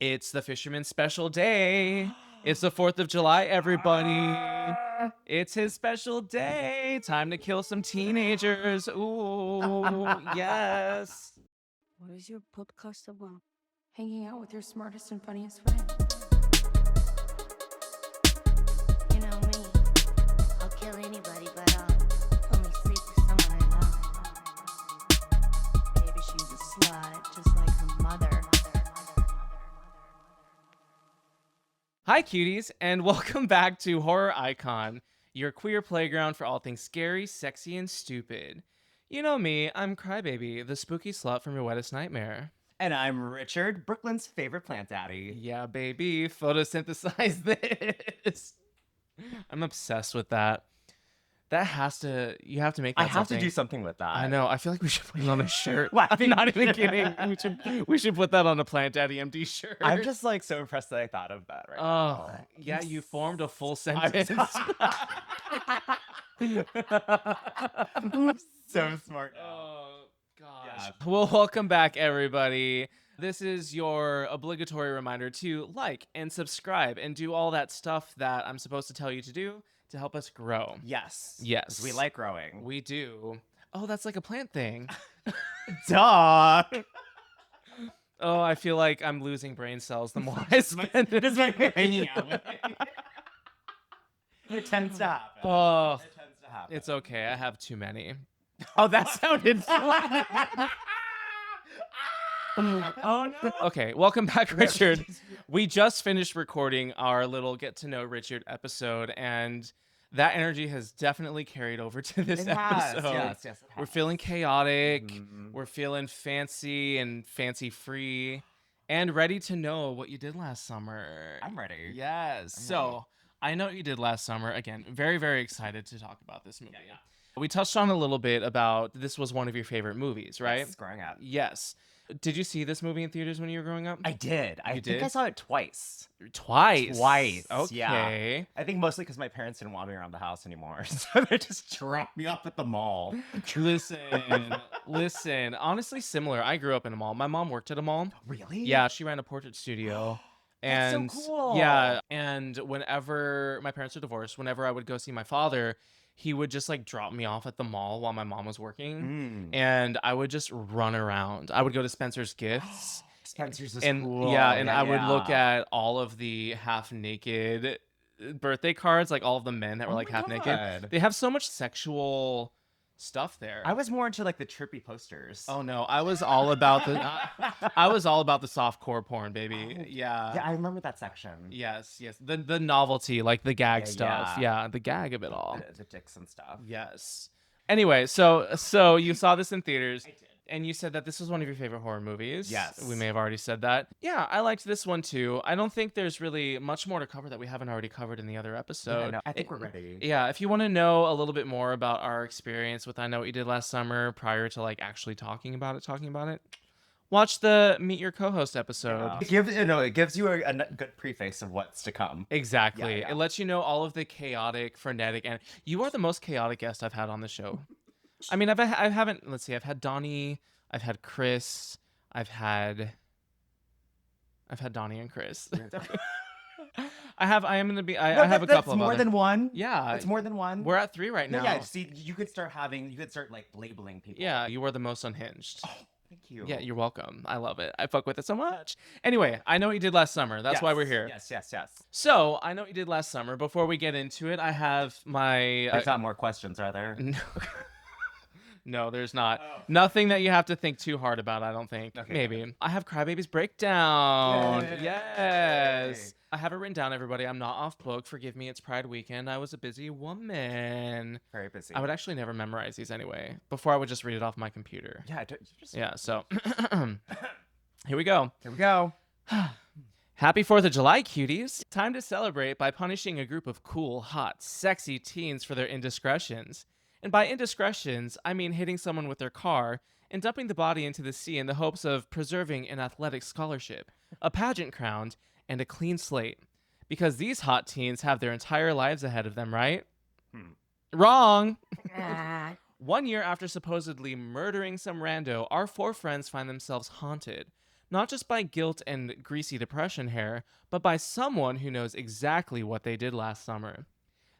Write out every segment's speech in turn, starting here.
It's the fisherman's special day. It's the 4th of July, everybody. It's his special day. Time to kill some teenagers. Ooh, yes. What is your podcast about? Hanging out with your smartest and funniest friend. You know me. I'll kill anybody, but I'll only sleep with someone I love. Maybe she's a slut, just like her mother. Hi, cuties, and welcome back to Horror Icon, your queer playground for all things scary, sexy, and stupid. You know me, I'm Crybaby, the spooky slut from your wettest nightmare. And I'm Richard, Brooklyn's favorite plant daddy. Yeah, baby, photosynthesize this. I'm obsessed with that. You have to make that I have to do something with that. I know, I feel like we should put it on a shirt. What? I'm not even kidding. We should put that on a Plant Daddy MD shirt. I'm just like so impressed that I thought of that right Oh, now. yeah, you formed a full sentence. So smart. Oh, gosh. Yeah. Well, welcome back, everybody. This is your obligatory reminder to like and subscribe and do all that stuff that I'm supposed to tell you to do to help us grow. Yes. Yes. 'Cause we like growing. We do. Oh, that's like a plant thing. Duh. Oh, I feel like I'm losing brain cells the more I spend it. Just like hanging out with me. It tends to happen. Oh, It tends to happen. it's okay. I have too many. Oh, that sounded Oh no. Okay, welcome back, Richard. We just finished recording our little get to know Richard episode, and that energy has definitely carried over to this It has. episode. Yes, it We're has. feeling chaotic. Mhm. We're feeling fancy and fancy free, and ready to know what you did last summer. I'm ready. Yes. I'm So I know what you did last summer. Again, very, very excited to talk about this movie. Yeah. We touched on a little bit about this was one of your favorite movies, right? Yes, growing up. Yes. Did you see this movie in theaters when you were growing up? I did. I You think I did? saw it twice. Twice. Twice, Okay. yeah. I think mostly because my parents didn't want me around the house anymore, so they just dropped me off at the mall. Listen. Honestly, similar. I grew up in a mall. My mom worked at a mall. Really? Yeah, she ran a portrait studio. That's so And cool. yeah, and whenever my parents were divorced, whenever I would go see my father, he would just like drop me off at the mall while my mom was working. Mm. And I would just run around. I would go to Spencer's Gifts. Spencer's is And cool. yeah, and I would look yeah. at all of the half naked birthday cards, like all of the men that were Oh like my half naked. God. They have so much sexual stuff there. I was more into like the trippy posters. Oh no, I was all about the I was all about the softcore porn, baby. Oh, Yeah. yeah, I remember that section. Yes. The novelty, like the gag Yeah, stuff. yeah. Yeah, the gag of it all. The dicks and stuff. Yes. Anyway, so you saw this in theaters. I did. And you said that this was one of your favorite horror movies. Yes. We may have already said that. Yeah, I liked this one too. I don't think there's really much more to cover that we haven't already covered in the other episode. Yeah, no, I think we're ready. Yeah, if you want to know a little bit more about our experience with I Know What You Did Last Summer prior to like actually talking about it, watch the Meet Your Co-Host episode. Yeah. It gives you a good preface of what's to come. Exactly. Yeah. It lets you know all of the chaotic, frenetic, and you are the most chaotic guest I've had on the show. I mean, I haven't. Let's see. I've had Donnie. I've had Chris. I've had Donnie and Chris. I have a couple That's of more other. than one. Yeah, It's more than one. we're at 3 right No, now. yeah, see, you could start like labeling people. Yeah, you are the most unhinged. Oh, thank you. Yeah, you're welcome. I love it. I fuck with it so much. Anyway, I Know What You Did Last Summer. That's why we're here. Yes. So, I Know What You Did Last Summer. Before we get into it, I have my... There's not more questions, are there? No. No, there's not. Oh. Nothing that you have to think too hard about, I don't think. Okay, Maybe. I have Crybaby's Breakdown. Yay. Yes. I have it written down, everybody. I'm not off book. Forgive me. It's Pride weekend. I was a busy woman. Very busy. I would actually never memorize these anyway. Before, I would just read it off my computer. Yeah. Yeah, so here we go. Here we go. Happy 4th of July, cuties. Time to celebrate by punishing a group of cool, hot, sexy teens for their indiscretions. And by indiscretions, I mean hitting someone with their car and dumping the body into the sea in the hopes of preserving an athletic scholarship, a pageant crown, and a clean slate. Because these hot teens have their entire lives ahead of them, right? Wrong! 1 year after supposedly murdering some rando, our 4 friends find themselves haunted. not just by guilt and greasy depression hair, but by someone who knows exactly what they did last summer.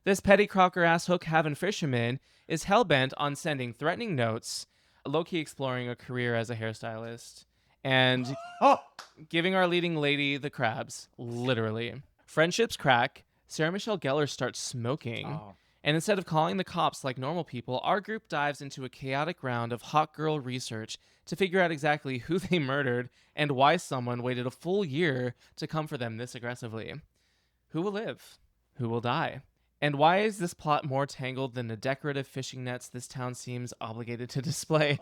This petty crocker ass hook having fisherman is hellbent on sending threatening notes, low-key exploring a career as a hairstylist, and Oh, giving our leading lady the crabs, literally. Friendships crack, Sarah Michelle Gellar starts smoking, oh. and instead of calling the cops like normal people, our group dives into a chaotic round of hot girl research to figure out exactly who they murdered and why someone waited a full year to come for them this aggressively. Who will live? Who will die? And why is this plot more tangled than the decorative fishing nets this town seems obligated to display?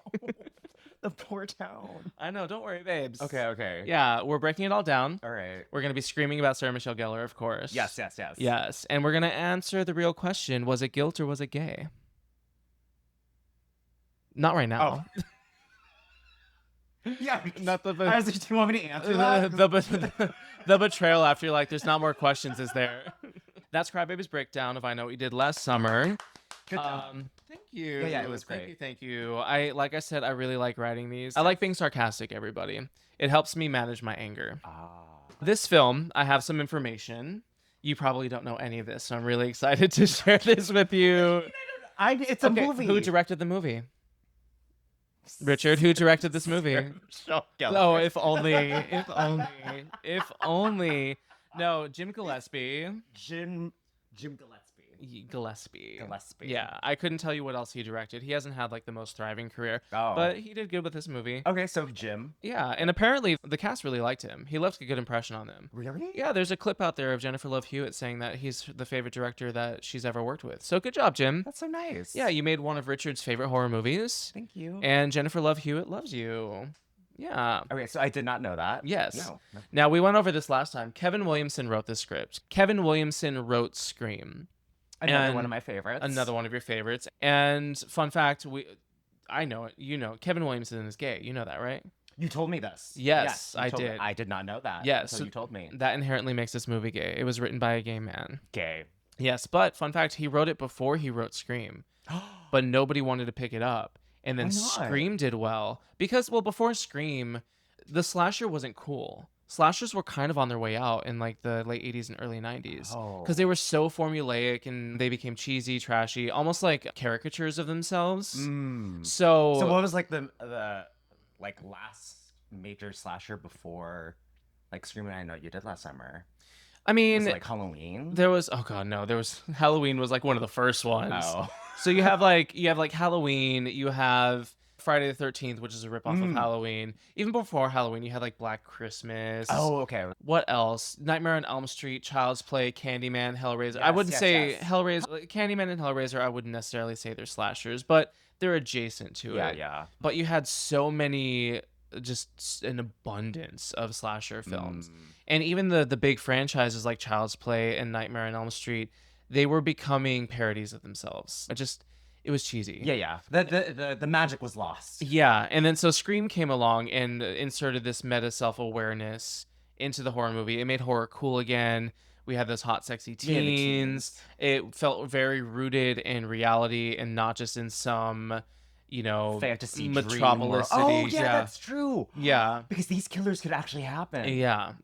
The poor town. I know, don't worry, babes. Okay. Yeah, we're breaking it all down. All right. We're going to be screaming about Sarah Michelle Gellar, of course. Yes. Yes, and we're going to answer the real question, was it guilt or was it gay? Not right now. Yeah. Not the, I was like, do you want me to answer that? the betrayal after you're like, there's not more questions, is there? That's Crybaby's breakdown of I Know What You Did Last Summer. Good job. Thank you. Yeah, it was great. Thank you. Like I said, I really like writing these. I like being sarcastic, everybody. It helps me manage my anger. This film, I have some information. You probably don't know any of this, so I'm really excited to share this with you. It's a movie. Who directed the movie? Richard, who directed this movie? Michelle Gellar. Oh, if only. No, Jim Gillespie. Jim Gillespie. Gillespie. Gillespie. Yeah, I couldn't tell you what else he directed. He hasn't had like the most thriving career, Oh. but he did good with this movie. Okay, so Jim. Yeah, and apparently the cast really liked him. He left a good impression on them. Really? Yeah, there's a clip out there of Jennifer Love Hewitt saying that he's the favorite director that she's ever worked with. So good job, Jim. That's so nice. Yeah, you made one of Richard's favorite horror movies, Thank you. and Jennifer Love Hewitt loves you. Yeah. Okay, so I did not know that. Yes. No. Now, we went over this last time. Kevin Williamson wrote the script. Kevin Williamson wrote Scream. Another one of my favorites. Another one of your favorites. And fun fact, I know it. You know, Kevin Williamson is gay. You know that, right? You told me this. Yes, you I told me. did. I did not know that. Yes. Until So you told me. That inherently makes this movie gay. It was written by a gay man. Gay. Yes, but fun fact, he wrote it before he wrote Scream. But nobody wanted to pick it up. And then Why not? Scream did well. Because, well, before Scream, the slasher wasn't cool. Slashers were kind of on their way out in like the late 80s and early 90s. Because they were so formulaic and they became cheesy, trashy, almost like caricatures of themselves. So what was like the like last major slasher before like Scream and I Know What You Did Last Summer? I mean, Was it like Halloween? there was, oh god, no, there was, Halloween was like one of the first ones. Oh. So you have like Halloween, you have Friday the 13th, which is a ripoff of Halloween. Even before Halloween, you had like Black Christmas. Oh, okay. What else? Nightmare on Elm Street, Child's Play, Candyman, Hellraiser. I Yes, wouldn't yes, say yes. Hellraiser, Candyman and Hellraiser, I wouldn't necessarily say they're slashers, but they're adjacent to it. Yeah. But you had so many, just an abundance of slasher films. And even the big franchises like Child's Play and Nightmare on Elm Street, they were becoming parodies of themselves. It was cheesy. Yeah. The magic was lost. Yeah, and then so Scream came along and inserted this meta self-awareness into the horror movie. It made horror cool again. We had those hot, sexy Yeah, the teens. It felt very rooted in reality and not just in some, Fantasy metropolis dream world. city. Oh, yeah, that's true. Yeah. Because these killers could actually happen. Yeah.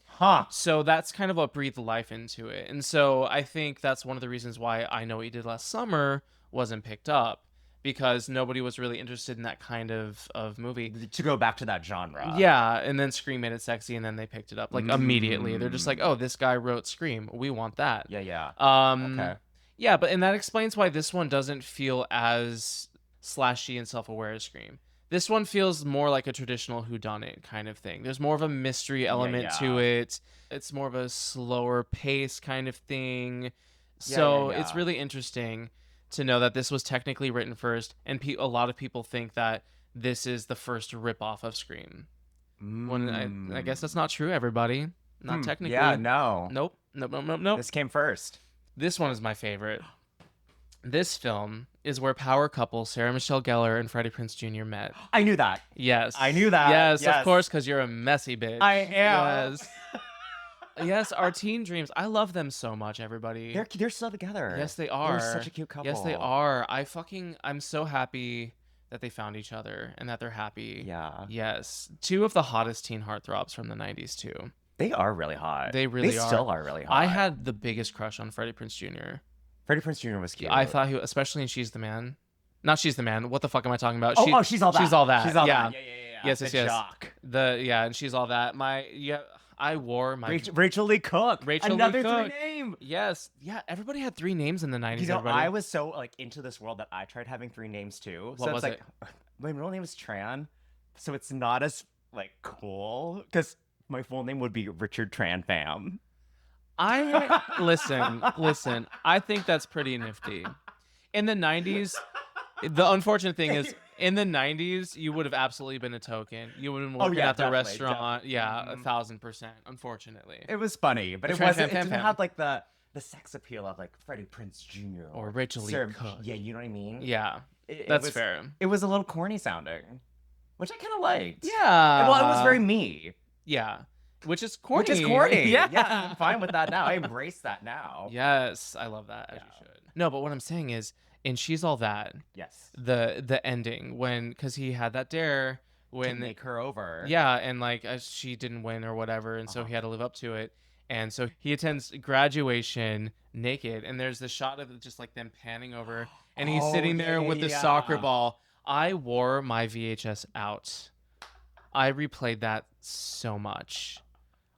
Huh. So that's kind of what breathed life into it. And so I think that's one of the reasons why I Know What You Did Last Summer wasn't picked up, because nobody was really interested in that kind of movie. To go back to that genre. Yeah, and then Scream made it sexy, and then they picked it up like immediately. They're just like, oh, this guy wrote Scream. We want that. Yeah. Okay. Okay. Yeah, and that explains why this one doesn't feel as slashy and self-aware as Scream. This one feels more like a traditional whodunit kind of thing. There's more of a mystery element to it. It's more of a slower pace kind of thing. So it's really interesting to know that this was technically written first, and a lot of people think that this is the first ripoff of Scream. When I guess that's not true, everybody. Not technically. Yeah, no. Nope. This came first. This one is my favorite. This film is where power couple Sarah Michelle Gellar and Freddie Prinze Jr. met. I knew that. Yes. I knew that. Yes, Yes. of course, because you're a messy bitch. I am. Yes. Yes, our teen dreams. I love them so much, everybody. They're still together. Yes, they are. They're such a cute couple. Yes, they are. I'm so happy that they found each other and that they're happy. Yeah. Yes. Two of the hottest teen heartthrobs from the 90s, too. They are really hot. They really They are. still are really hot. I had the biggest crush on Freddie Prinze Jr. Freddie Prinze Jr. was cute. I thought he, especially in She's the Man. Not She's the Man. What the fuck am I talking about? She's all that. She's all that. She's all yeah. that. Yeah. Yes, the yes, yes. jock. And She's all that. I wore my Rachel Lee Cook. Rachel Lee Another Cook. 3 name. Yes. Yeah, everybody had 3 names in the 90s. You know, everybody. I was so like into this world that I tried having 3 names too. What So was it's like my middle name is Tran, so it's not as like cool because my full name would be Richard Tran Pham. Listen. I think that's pretty nifty. In the 90s, the unfortunate thing is, in the 90s, you would have absolutely been a token. You would have been working at the definitely, restaurant. definitely. Yeah, 1000%. Unfortunately, It was funny, but The it Tran wasn't. Pham It Pham didn't Pham. have like the sex appeal of like Freddie Prinze Jr. or Rachel Lee Served- Cook. Yeah, you know what I mean. Yeah, It that's was, fair. It was a little corny sounding, which I kind of liked. Yeah. Well, it was very me. Yeah, which is corny. Which is corny. Yeah. I'm fine with that now. I embrace that now. Yes, I love that. As Yeah. you should. No, but what I'm saying is, in She's All That, Yes. the ending because he had that dare To when make her over. yeah, and like she didn't win or whatever, and so he had to live up to it. And so he attends graduation naked, and there's the shot of just like them panning over, and he's Oh, sitting there with the soccer yeah. ball. I wore my VHS out. I replayed that so much.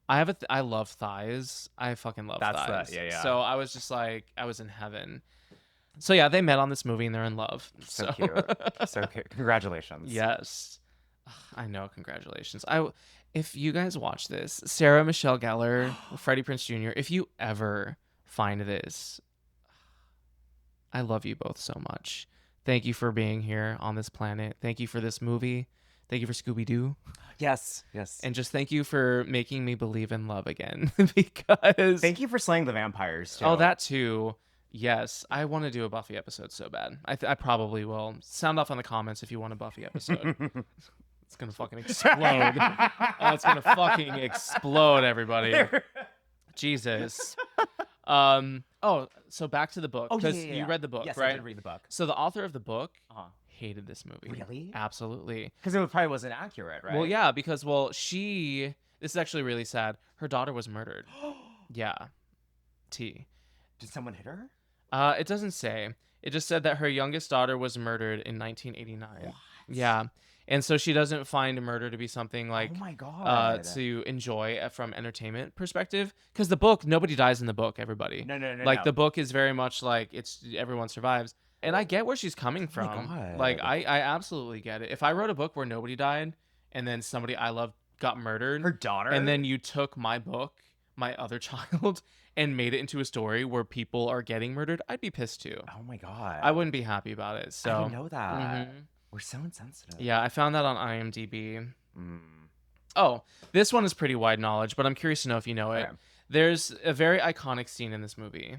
I love thighs. I fucking love That's thighs. the- yeah. So I was just like, I was in heaven. So yeah, they met on this movie and they're in love. So cute. So cute. Congratulations. Yes. Ugh, I know. Congratulations. If you guys watch this, Sarah Michelle Gellar, Freddie Prinze Jr., if you ever find this, I love you both so much. Thank you for being here on this planet. Thank you for this movie. Thank you for Scooby-Doo. Yes. And just thank you for making me believe in love again. Because Thank you for slaying the vampires too. oh, that too. Yes, I want to do a Buffy episode so bad. I probably will. Sound off in the comments if you want a Buffy episode. It's gonna fucking explode. Oh, it's gonna fucking explode, everybody. Jesus. Oh, so back to the book, Oh, because yeah. you read the book, Yes, right? I did read the book. So the author of the book Uh-huh. hated this movie. Really? Absolutely. Because it probably wasn't accurate, right? Well, yeah, because this is actually really sad. Her daughter was murdered. Yeah. T. Did someone hit her? It doesn't say. It just said that her youngest daughter was murdered in 1989. What? Yeah. And so she doesn't find murder to be something like oh my god. to enjoy from entertainment perspective, because the book, nobody dies in the book, everybody. No. Like the book is very much like it's everyone survives. And I get where she's coming Oh my from. God. Like I absolutely get it. If I wrote a book where nobody died and then somebody I loved got murdered, her daughter. and then you took my book, my other child, and made it into a story where people are getting murdered, I'd be pissed too. Oh my god. I wouldn't be happy about it. So I didn't know that. Mhm. We're so insensitive. Yeah, I found that on IMDb. Mm. Oh, this one is pretty wide knowledge, but I'm curious to know if you know it. Okay. There's a very iconic scene in this movie.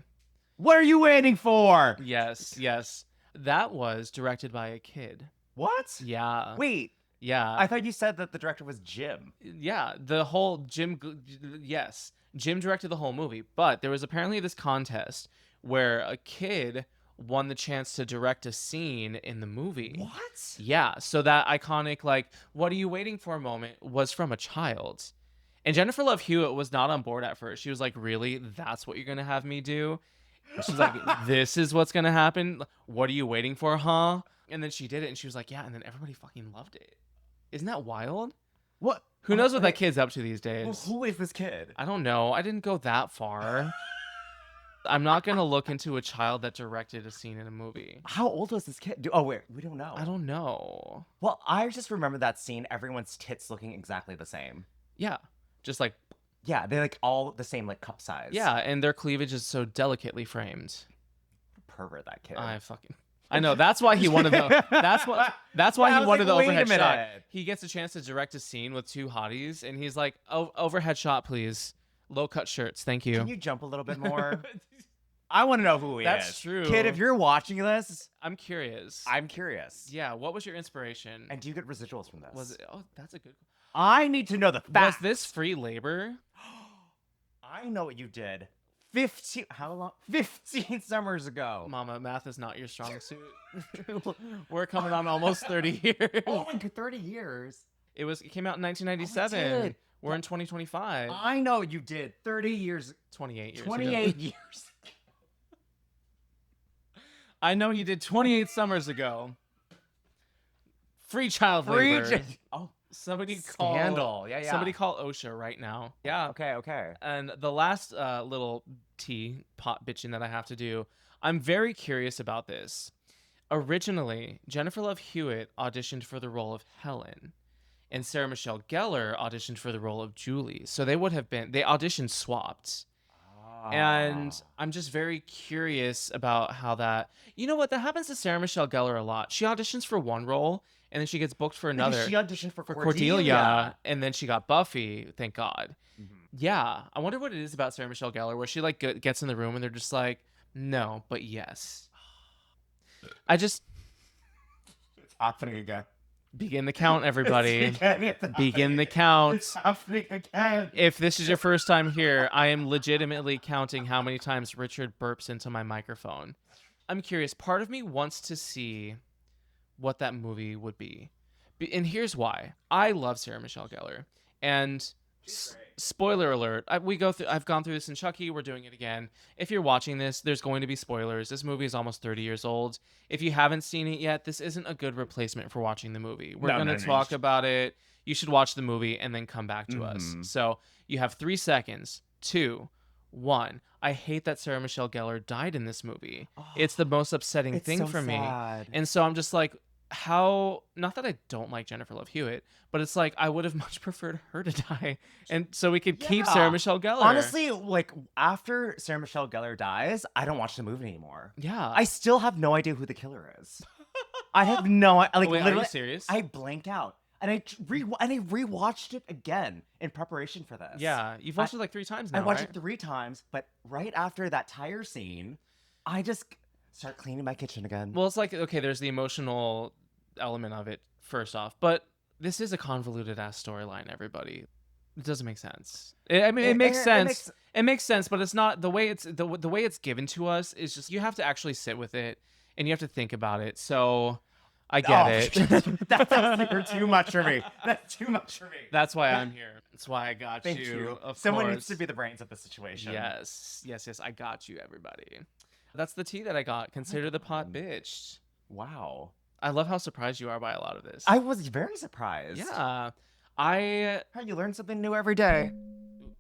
What are you waiting for? Yes. That was directed by a kid. What? Yeah. Wait. Yeah. I thought you said that the director was Jim. Yeah, the whole Jim directed the whole movie, but there was apparently this contest where a kid won the chance to direct a scene in the movie. What? Yeah, so that iconic like what are you waiting for moment was from a child. And Jennifer Love Hewitt was not on board at first. She was like, "Really? That's what you're going to have me do?" She's like, "This is what's going to happen? What are you waiting for, huh?" And then she did it and she was like, "Yeah," and then everybody fucking loved it. Isn't that wild? What? Who knows what that wait. kid's up to these days? Well, who is this kid? I don't know. I didn't go that far. I'm not going to look into a child that directed a scene in a movie. How old was this kid? Oh, wait. We don't know. I don't know. Well, I just remember that scene, everyone's tits looking exactly the same. Yeah. Just like, Yeah, they're like all the same, like cup size. yeah, and their cleavage is so delicately framed. Pervert, that kid. I know. That's why he wanted the. That's why I he was wanted like, the wait a overhead shot. minute. He gets a chance to direct a scene with 2 hotties, and he's like, "Oh, overhead shot, please. Low cut shirts, thank you." Can you jump a little bit more? I want to know who he is. That's true. Kid, if you're watching this, I'm curious. I'm curious. Yeah. What was your inspiration? And do you get residuals from this? Was it? Oh, that's a good. I need to know the Was facts. this free labor? I know what you did 15. How long? 15 summers ago. Mama, math is not your strong suit. We're coming on almost 30 years. Oh my god, 30 years. It came out in 1997. did. We're in 2025. I know you did. 30 years. 28 years. 28 ago. years. I know you did 28 summers ago. Free child labor. Oh, Somebody scandal. call. Yeah. Somebody call OSHA right now. Yeah. Okay. And the last little pot bitching that I have to do, I'm very curious about this. Originally, Jennifer Love Hewitt auditioned for the role of Helen, and Sarah Michelle Gellar auditioned for the role of Julie. So they auditioned swapped. And I'm just very curious about how that, you know what, that happens to Sarah Michelle Gellar a lot. She auditions for one role and then she gets booked for another. She auditioned for Cordelia, and then she got Buffy, thank God. Mm-hmm. Yeah, I wonder what it is about Sarah Michelle Gellar where she like gets in the room and they're just like, no, but yes. It's happening again. Begin the count, everybody. It's Begin the count. It's happening again. If this is your first time here, I am legitimately counting how many times Richard burps into my microphone. I'm curious. Part of me wants to see what that movie would be. And here's why. I love Sarah Michelle Gellar. And spoiler alert, I've gone through this in Chucky. We're doing it again. If you're watching this, there's going to be spoilers. This movie is almost 30 years old. If you haven't seen it yet, this isn't a good replacement for watching the movie. We're going to talk about it. You should watch the movie and then come back to us. So you have 3 seconds. 2, 1. I hate that Sarah Michelle Gellar died in this movie. It's the most upsetting thing for me. And so I'm just like, not that I don't like Jennifer Love Hewitt, but it's like I would have much preferred her to die, and so we could keep Sarah Michelle Gellar. Honestly, like after Sarah Michelle Gellar dies, I don't watch the movie anymore. Yeah, I still have no idea who the killer is. I have no like. Wait, literally, are you serious? I blanked out, and I rewatched it again in preparation for this. Yeah, you've watched it like 3 times now. I watched right? it 3 times, but right after that tire scene, I just start cleaning my kitchen again. Well, it's like, okay, there's the emotional element of it first off, but this is a convoluted ass storyline, everybody. It doesn't make sense. It makes sense. It makes sense, but it's not the way it's the way it's given to us is just, you have to actually sit with it and you have to think about it. So I get it. That's too much for me. That's too much for me. That's why I'm here. That's why I got Thank you. Of Someone course. needs to be the brains of the situation. Yes. I got you, everybody. That's the tea that I got. Consider the pot bitched. Wow. I love how surprised you are by a lot of this. I was very surprised. Yeah. You learn something new every day.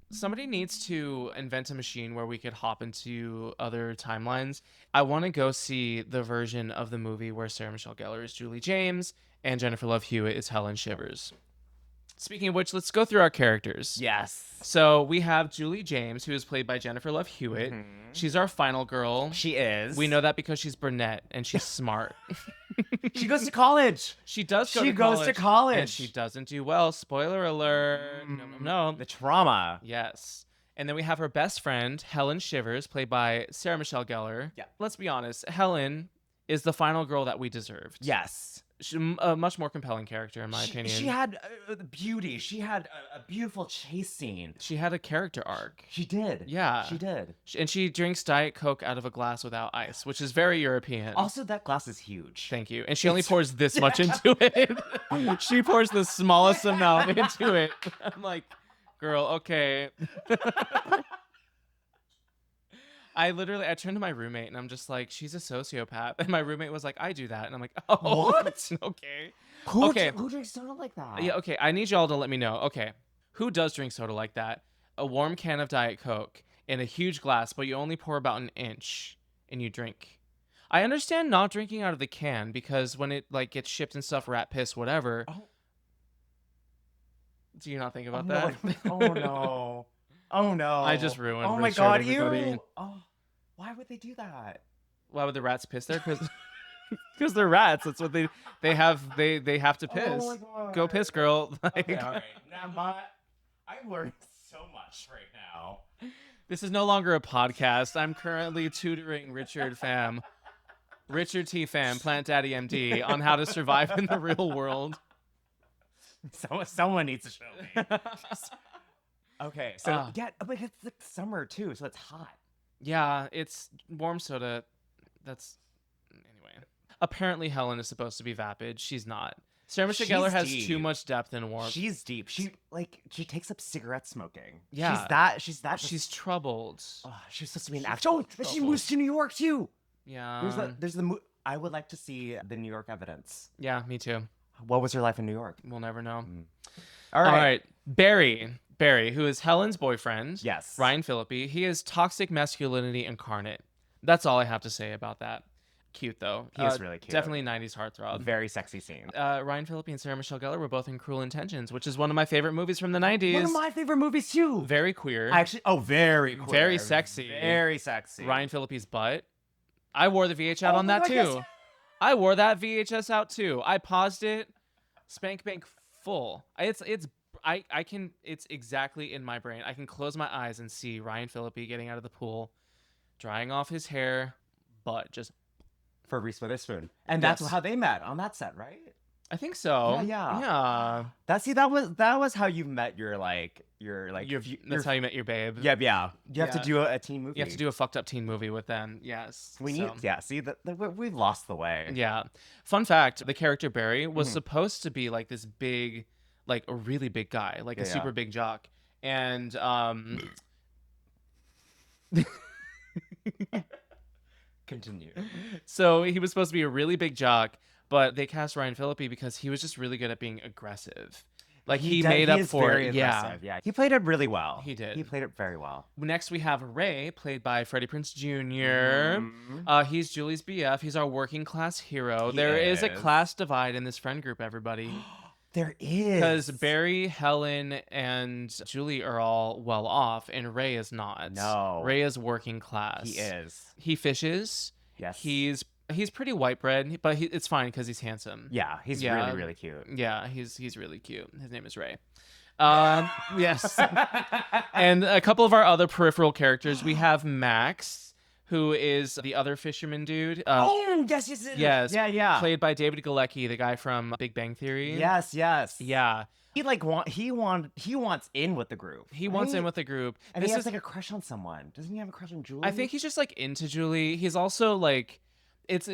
Somebody needs to invent a machine where we could hop into other timelines. I want to go see the version of the movie where Sarah Michelle Gellar is Julie James and Jennifer Love Hewitt is Helen Shivers. Speaking of which, let's go through our characters. Yes. So we have Julie James, who is played by Jennifer Love Hewitt. Mhm. She's our final girl. She is. We know that because she's brunette and she's smart. She goes to college. She does go She to goes college. to college. And she doesn't do well. Spoiler alert. No. The trauma. Yes. And then we have her best friend, Helen Shivers, played by Sarah Michelle Gellar. Yeah. Let's be honest. Helen is the final girl that we deserved. Yes. A much more compelling character, in my opinion. She had beauty. She had a beautiful chase scene. She had a character arc. She did. Yeah. She did. And she drinks Diet Coke out of a glass without ice, which is very European. Also, that glass is huge. Thank you. And she only pours this much into it. She pours the smallest amount into it. I'm like, girl, okay. I turned to my roommate and I'm just like, she's a sociopath. And my roommate was like, I do that. And I'm like, oh, What? Okay. Who drinks soda like that? Yeah, okay. I need y'all to let me know. Okay. Who does drink soda like that? A warm can of Diet Coke in a huge glass, but you only pour about an inch and you drink. I understand not drinking out of the can because when it like gets shipped and stuff, rat piss, whatever. Oh. Do you not think about No. that? Oh no. Oh no. I just ruined Oh my Richard, god, everybody. you. Oh, why would they do that? Why would the rats piss there? Because they're rats. That's what they have. They have to piss. Oh my god. Go piss, girl. Like, Okay, all right. Now, I've learned so much right now. this is no longer a podcast. I'm currently tutoring Richard Pham, Richard T. Pham, Plant Daddy MD, on how to survive in the real world. Someone needs to show me. Okay, so Ah. yeah, but it's like summer too, so it's hot. Yeah, it's warm soda. That's anyway. Apparently, Helen is supposed to be vapid. She's not. Sarah Michelle She's Gellar has too deep. much depth and warmth. She's deep. She takes up cigarette smoking. Yeah. She's that. She's troubled. Oh, she's supposed to be an she's actor. Oh, and she moves to New York too. Yeah. There's the. I would like to see the New York evidence. Yeah, me too. What was her life in New York? We'll never know. All All right. Barry, who is Helen's boyfriend. Yes. Ryan Phillippe. He is toxic masculinity incarnate. That's all I have to say about that. Cute though. He is really cute. Definitely 90s heartthrob. Very sexy scene. Ryan Phillippe and Sarah Michelle Gellar were both in Cruel Intentions, which is one of my favorite movies from the 90s. One of my favorite movies too. Very queer. Very queer. Very sexy. Very sexy. Ryan Phillippe's butt. I wore the VHS out on that my too. God, yes. I wore that VHS out too. I paused it. Spank bank full. It's exactly in my brain. I can close my eyes and see Ryan Phillippe getting out of the pool, drying off his hair, butt just. For Reese Witherspoon, and that's Yes. how they met on that set, right? I think so. Yeah. Yeah. That was how you met your That's how you met your babe. Yeah. You have to Yeah. do a teen movie. You have to do a fucked up teen movie with them. Yes. We need. So. Yeah. See we've lost the way. Yeah. Fun fact, the character Barry was Mhm. supposed to be like this big, like a really big guy, like a Yeah, yeah. super big jock. And Continue. so he was supposed to be a really big jock, but they cast Ryan Phillippe because he was just really good at being aggressive. Like he made up is for very it. Yeah. aggressive, yeah. He played it really well. He did. He played it very well. Next we have Ray, played by Freddie Prinze Jr. Mhm. He's Julie's BF. He's our working class hero. He There is a is. class divide in this friend group, everybody. There is. Because Barry, Helen, and Julie are all well off, and Ray is not. No. Ray is working class. He is. He fishes. Yes. He's pretty white bread, but it's fine because he's handsome. Yeah. He's Yeah. really really cute. Yeah, he's really cute. His name is Ray. Yes. And a couple of our other peripheral characters. We have Max, who is the other fisherman dude. Oh yes. yes. Yeah. Played by David Galecki, the guy from Big Bang Theory. Yes. Yeah. He wants in with the group. He wants in right? with the group. And This he has is, like a crush on someone. Doesn't he have a crush on Julie? I think he's just like into Julie. He's also like, it's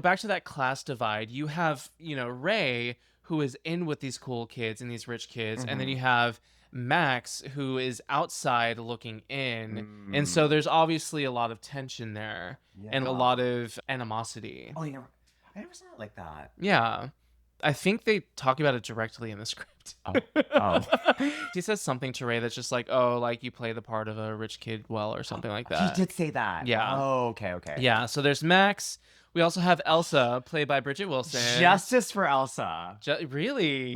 back to that class divide. You have Ray, who is in with these cool kids and these rich kids, and then Mhm. you have Max, who is outside looking in, and Mm. so there's obviously a lot of tension there and a Yeah. lot of animosity. Oh, I never saw it like that. Yeah. I think they talk about it directly in the script. Oh. He says something to Ray that's just like, oh, like you play the part of a rich kid well, or something like that. He did say that. Yeah. Oh, okay. Yeah, so there's Max. We also have Elsa, played by Bridget Wilson. Justice for Elsa. Really?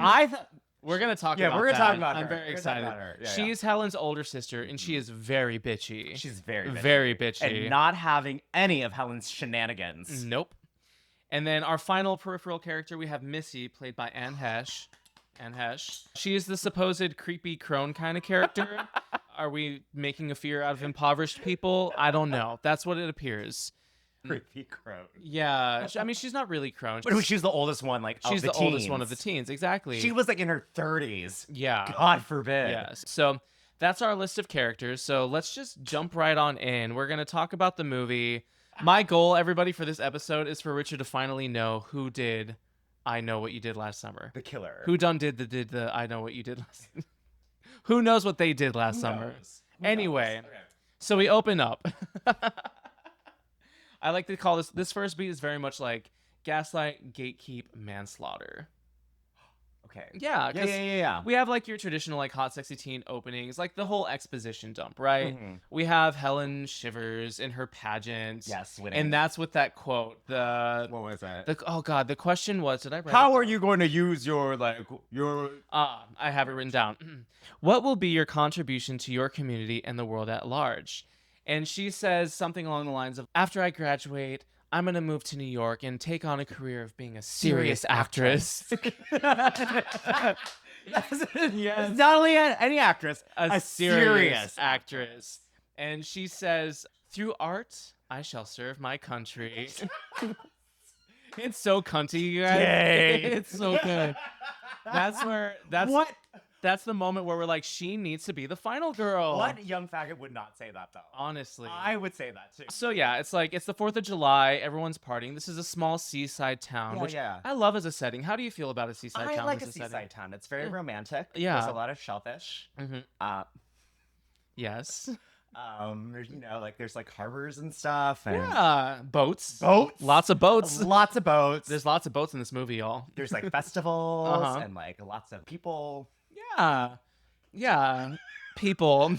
We're going to talk Yeah, about we're gonna that. talk about I'm her. very We're gonna talk excited. about her. Yeah, She's Helen's older sister, and she is very bitchy. She's very bitchy. Very bitchy. And not having any of Helen's shenanigans. Nope. And then our final peripheral character, we have Missy, played by Anne Hesh. She is the supposed creepy crone kind of character. Are we making a fear out of impoverished people? I don't know. That's what it appears. Creepy crone. Yeah. I mean, she's not really crone. But she's the oldest one, like, She's of the the oldest one of the teens. teens. Exactly. She was, like, in her 30s. Yeah. God forbid. Yes. So that's our list of characters. So let's just jump right on in. We're going to talk about the movie. My goal, everybody, for this episode is for Richard to finally know who did I Know What You Did Last Summer. The killer. Who did the I Know What You Did Last Summer. Who knows what they did last summer? Who Anyway, knows? Okay. so we open up. I like to call this first beat is very much like gaslight, gatekeep, manslaughter. Okay. Yeah, 'cause Yeah. we have like your traditional like hot sexy teen openings, like the whole exposition dump, right? Mhm. We have Helen Shivers in her pageant. Yes, winning. And that's with that quote. What was that? The question was, did I write How it are down? you going to use your I have it written down. What will be your contribution to your community and the world at large? And she says something along the lines of, after I graduate, I'm going to move to New York and take on a career of being a serious actress. Yes. Not only any actress, a serious actress. And she says, through art, I shall serve my country. It's so cunty, you guys. Yay. It's so good. That's What? That's the moment where we're like, she needs to be the final girl. What young faggot would not say that, though? Honestly. I would say that, too. So yeah, it's like it's the 4th of July. Everyone's partying. This is a small seaside town, which yeah. I love as a setting. How do you feel about a seaside I town? like a as seaside setting? town. It's very romantic. Yeah. There's a lot of shellfish. Yes. There's, like, there's, like, harbors and stuff. And Yeah. Boats. Boats. Lots of boats. Lots of boats. There's lots of boats in this movie, y'all. There's, like, festivals and, like, lots of people. Yeah. Yeah. People.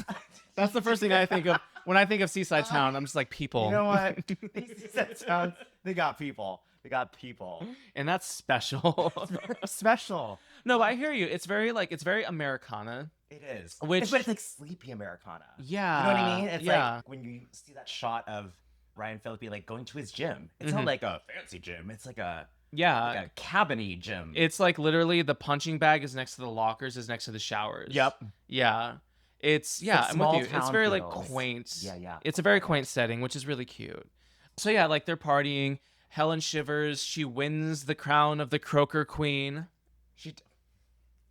That's the first thing I think of when I think of seaside town. I'm just like, people. You know what? These seaside towns, they got people. They got people. And that's special. Special. No, but I hear you. It's very Americana. It is. Which- But it's like sleepy Americana. Yeah. You know what I mean? It's yeah. like when you see that shot of Ryan Phillippe like going to his gym. It's not like a fancy gym. It's like a cabiny gym. It's like literally the punching bag is next to the lockers, is next to the showers. Yep. Yeah. It's like I'm with small you. It's town very like feels. quaint. Yeah. It's a very quaint setting, which is really cute. So yeah, like they're partying. Helen Shivers, she wins the crown of the Croaker Queen.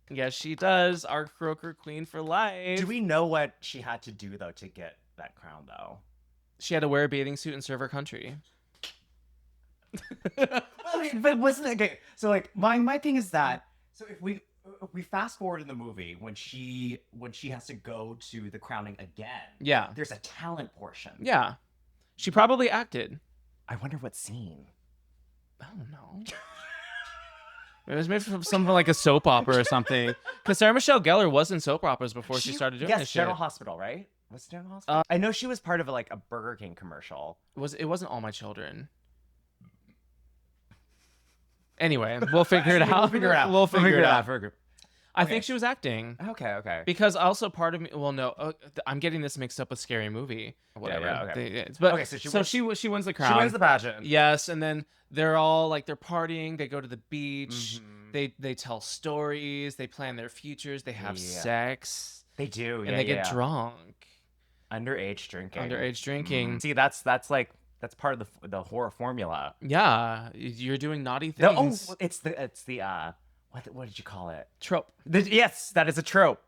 Yes, she does. Our Croaker Queen for life. Do we know what she had to do though to get that crown though? She had to wear a bathing suit and serve her country. But wasn't it okay? So like my thing is that if we fast forward in the movie when she has to go to the crowning again. Yeah. There's a talent portion. Yeah. She probably acted. I wonder what scene. I don't know. It was maybe from something like a soap opera or something. Because Sarah Michelle Gellar was in soap operas before she started doing this shit. General Hospital, right? Was it General Hospital? I know she was part of like a Burger King commercial. It wasn't All My Children. Anyway, we'll figure it out. We'll figure it out. We'll figure it out. for a group. I think she was acting. Okay. Because also part of me, well, no, I'm getting this mixed up with Scary Movie. Whatever. Yeah, okay. But so she wins the crown. She wins the pageant. Yes, and then they're all like they're partying. They go to the beach. Mm-hmm. They tell stories. They plan their futures. They have sex. They do, And they get drunk. Underage drinking. Mm-hmm. See, that's part of the horror formula. Yeah, you're doing naughty things. It's the what did you call it? Trope. Yes, that is a trope.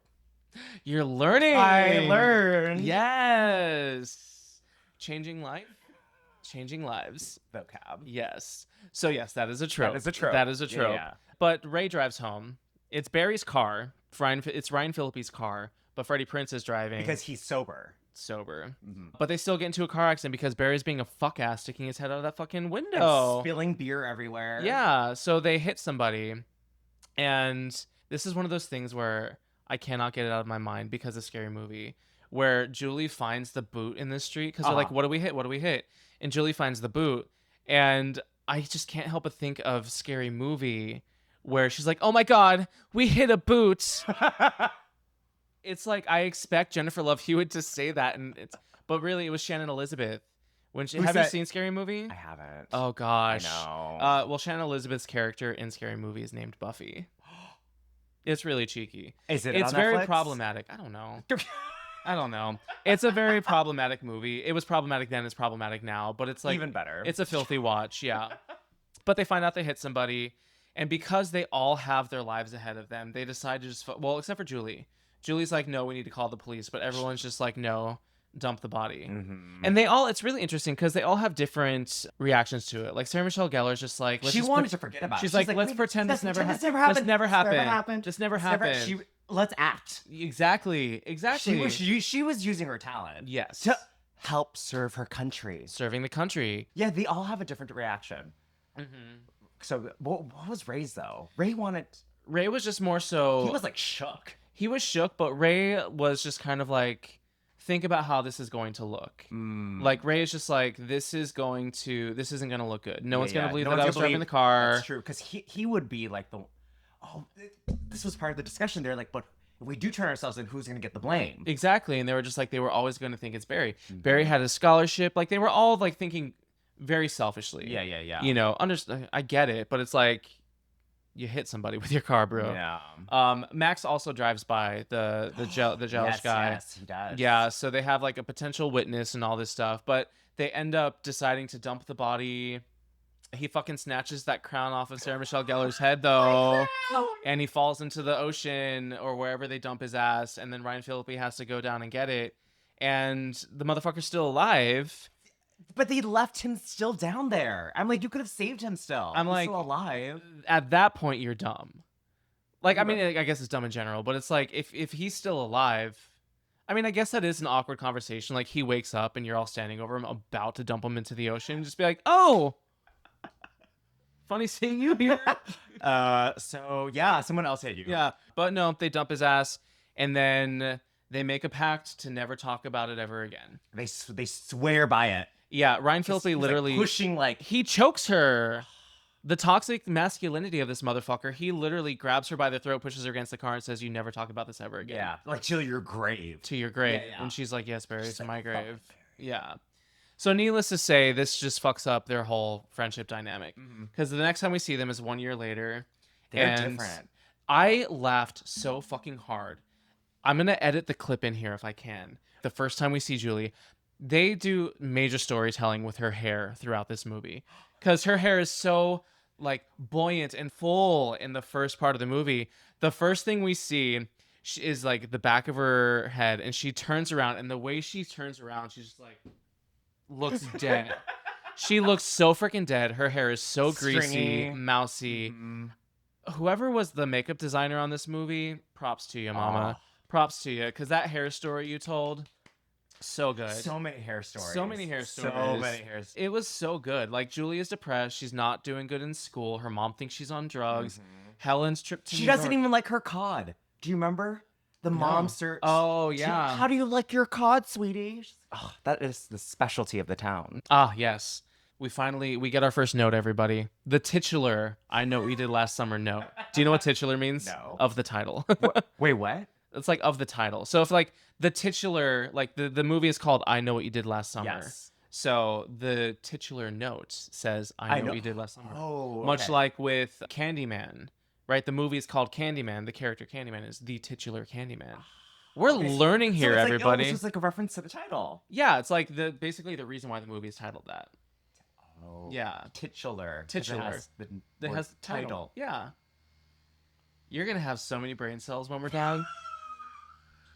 You're learning. I learned. Yes. Changing lives. Vocab. Yes. So yes, that is a trope. That is a trope. Yeah. But Ray drives home. It's Barry's car. It's Ryan Phillippe's car, but Freddie Prinze is driving Because he's sober. Mm-hmm. But they still get into a car accident because Barry's being a fuck ass, sticking his head out of that fucking window. And spilling beer everywhere. Yeah. So they hit somebody. And this is one of those things where I cannot get it out of my mind because of Scary Movie, where Julie finds the boot in the street because they're like, what do we hit? And Julie finds the boot. And I just can't help but think of Scary Movie where she's like, oh my God, we hit a boot. It's like, I expect Jennifer Love Hewitt to say that. But really, it was Shannon Elizabeth. Have you seen Scary Movie? I haven't. Oh gosh. I know. Well, Shannon Elizabeth's character in Scary Movie is named Buffy. It's really cheeky. Is it? It's on very Netflix? problematic. I don't know. It's a very problematic movie. It was problematic then. It's problematic now. But it's like even better. It's a filthy watch. Yeah. But they find out they hit somebody, and because they all have their lives ahead of them, they decide to just except for Julie. Julie's like, no, we need to call the police. But everyone's just like, no. Dump the body. Mm-hmm. And it's really interesting because they all have different reactions to it. Like Sarah Michelle Gellar's just like, she wanted to forget about it. She's like, let's pretend this never happened. This never happened. Let's act. Exactly. She was using her talent. Yes. To help serve her country. Serving the country. Yeah, they all have a different reaction. Mm-hmm. So what was Ray's though? Ray was just more so. He was like shook. He was shook, but Ray was just kind of like, think about how this is going to look. Like Ray is just like, this isn't going to look good. No one's going to believe that I was driving the car. That's true, because he would be like this was part of the discussion. They're like, but if we do turn ourselves in, who's going to get the blame? Exactly, and they were just like, they were always going to think it's Barry. Mm-hmm. Barry had a scholarship. Like they were all like thinking very selfishly. Yeah. You know, I get it, but it's like, you hit somebody with your car, bro. Yeah. Max also drives by the jealous guy. Yes, he does. Yeah, so they have like a potential witness and all this stuff, but they end up deciding to dump the body He fucking snatches that crown off of Sarah Michelle Gellar's head, though. And he falls into the ocean or wherever they dump his ass. And then Ryan Phillippe has to go down and get it. And the motherfucker's still alive. But they left him still down there. I'm like, you could have saved him still. I'm He's like, still alive. At that point, you're dumb. Like, I mean, I guess it's dumb in general, but it's like, if he's still alive, I mean, I guess that is an awkward conversation. Like, he wakes up and you're all standing over him, about to dump him into the ocean. Just be like, oh, funny seeing you here. So yeah, someone else hit you. Yeah, but no, they dump his ass, and then they make a pact to never talk about it ever again. They swear by it. Yeah, Ryan Phillippe He's, literally like, pushing, like, he chokes her. The toxic masculinity of this motherfucker. He literally grabs her by the throat, pushes her against the car, and says, "You never talk about this ever again." yeah, like to your grave. To your grave. Yeah, yeah. And she's like, "Yes, Barry, She's to like, my "Fuck, grave." Barry. Yeah. So needless to say, this just fucks up their whole friendship dynamic. Because the next time we see them is 1 year later. They're and different. I laughed so fucking hard. I'm going to edit the clip in here if I can. The first time we see Julie, they do major storytelling with her hair throughout this movie. Because her hair is so like buoyant and full in the first part of the movie. The first thing we see is like the back of her head, and she turns around, and the way she turns around, she's just like looks dead. She looks so freaking dead. Her hair is so greasy, Stringy. mousy. Mm. Whoever was the makeup designer on this movie, props to you, mama. Props to you, because that hair story you told, so good. So many hair stories. So many hair stories. So many hair stories. It was so good. Like, Julie is depressed. She's not doing good in school. Her mom thinks she's on drugs. Helen's trip to She New doesn't York. even like her cod. Do you remember? The mom search. Oh, yeah. How do you like your cod, sweetie? She's like, oh, that is the specialty of the town. Ah, yes. We get our first note, everybody. The titular, I know what we did last summer note. Do you know what titular means? No. Of the title. Wait, what? It's like of the title. So if like the titular, like the movie is called I Know What You Did Last Summer. Yes. So the titular note says I know what you did last summer. Oh, Much okay. like with Candyman, right? The movie is called Candyman. The character Candyman is the titular Candyman. We're learning So here, it's like, everybody. this is like a reference to the title. Yeah, it's like basically the reason why the movie is titled that. Oh. Yeah. Titular. 'cause Titular. It has the That word has the title. Yeah. You're gonna have so many brain cells when we're done.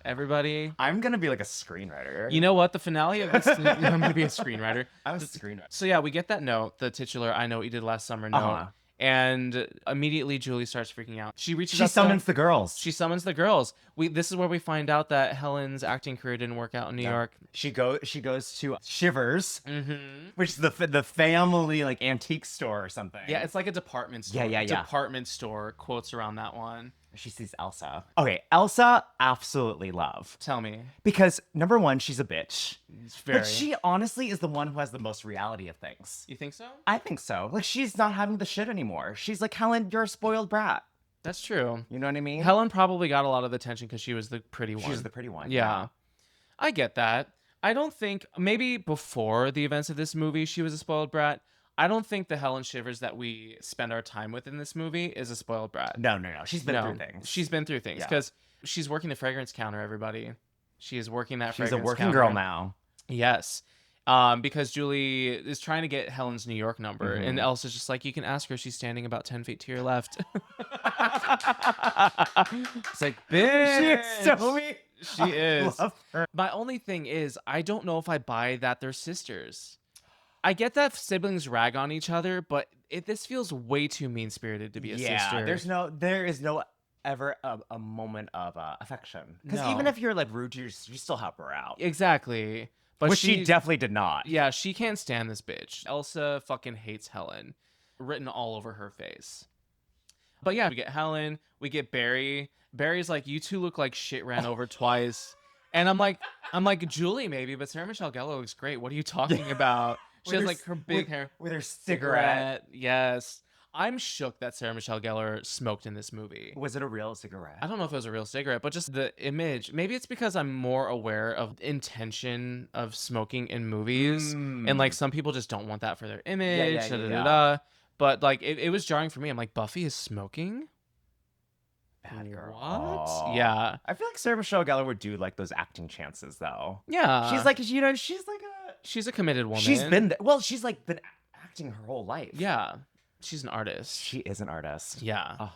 Everybody. I'm gonna be like a screenwriter. You know what? The finale of this, I'm gonna be a screenwriter. I'm a screenwriter. So yeah, we get that note, the titular I know what you did last summer note. Uh-huh. And immediately Julie starts freaking out. She reaches She out to- summons the girls. She summons the girls. This is where we find out that Helen's acting career didn't work out in New York. She goes to Shivers, Mm-hmm. which is the family like antique store or something. Yeah, it's like a department store. Yeah. Department store quotes around that one. She sees Elsa. Okay, Elsa, absolutely love. Tell me. Because number one, she's a bitch. It's very. But she honestly is the one who has the most reality of things. You think so? I think so. Like, she's not having the shit anymore. She's like, Helen, you're a spoiled brat. That's true. You know what I mean? Helen probably got a lot of attention because she was the pretty one. She was the pretty one. Yeah. I get that. I don't think, maybe before the events of this movie, she was a spoiled brat. I don't think the Helen Shivers that we spend our time with in this movie is a spoiled brat. No. She's been No, through things. She's been through things Yeah. because she's working the fragrance counter, everybody. She is working that She's a fragrance working counter. girl now. Yes. Because Julie is trying to get Helen's New York number, Mm-hmm. and Elsa's just like, you can ask her. She's standing about 10 feet to your left. It's like, bitch. She is so mean. She I is. love her. My only thing is, I don't know if I buy that they're sisters. I get that siblings rag on each other, but this feels way too mean-spirited to be a sister. There is no ever a moment of affection. Because No. even if you're like rude, you still help her out. Exactly. But Which she definitely did not. Yeah, she can't stand this bitch. Elsa fucking hates Helen. Written all over her face. But yeah, we get Helen. We get Barry. Barry's like, you two look like shit ran over twice. And I'm like, Julie maybe, but Sarah Michelle Gellar looks great. What are you talking about? She has like her big hair. With her cigarette. Yes. I'm shook that Sarah Michelle Gellar smoked in this movie. Was it a real cigarette? I don't know if it was a real cigarette, but just the image. Maybe it's because I'm more aware of intention of smoking in movies. And like some people just don't want that for their image. yeah. But like it was jarring for me. I'm like, Buffy is smoking? Bad girl. What? Aw. Yeah. I feel like Sarah Michelle Gellar would do like those acting chances though. Yeah. She's like, she's like she's a committed woman. she's been, well, she's like been acting her whole life. Yeah. She's an artist. She is an artist. Yeah. Oh.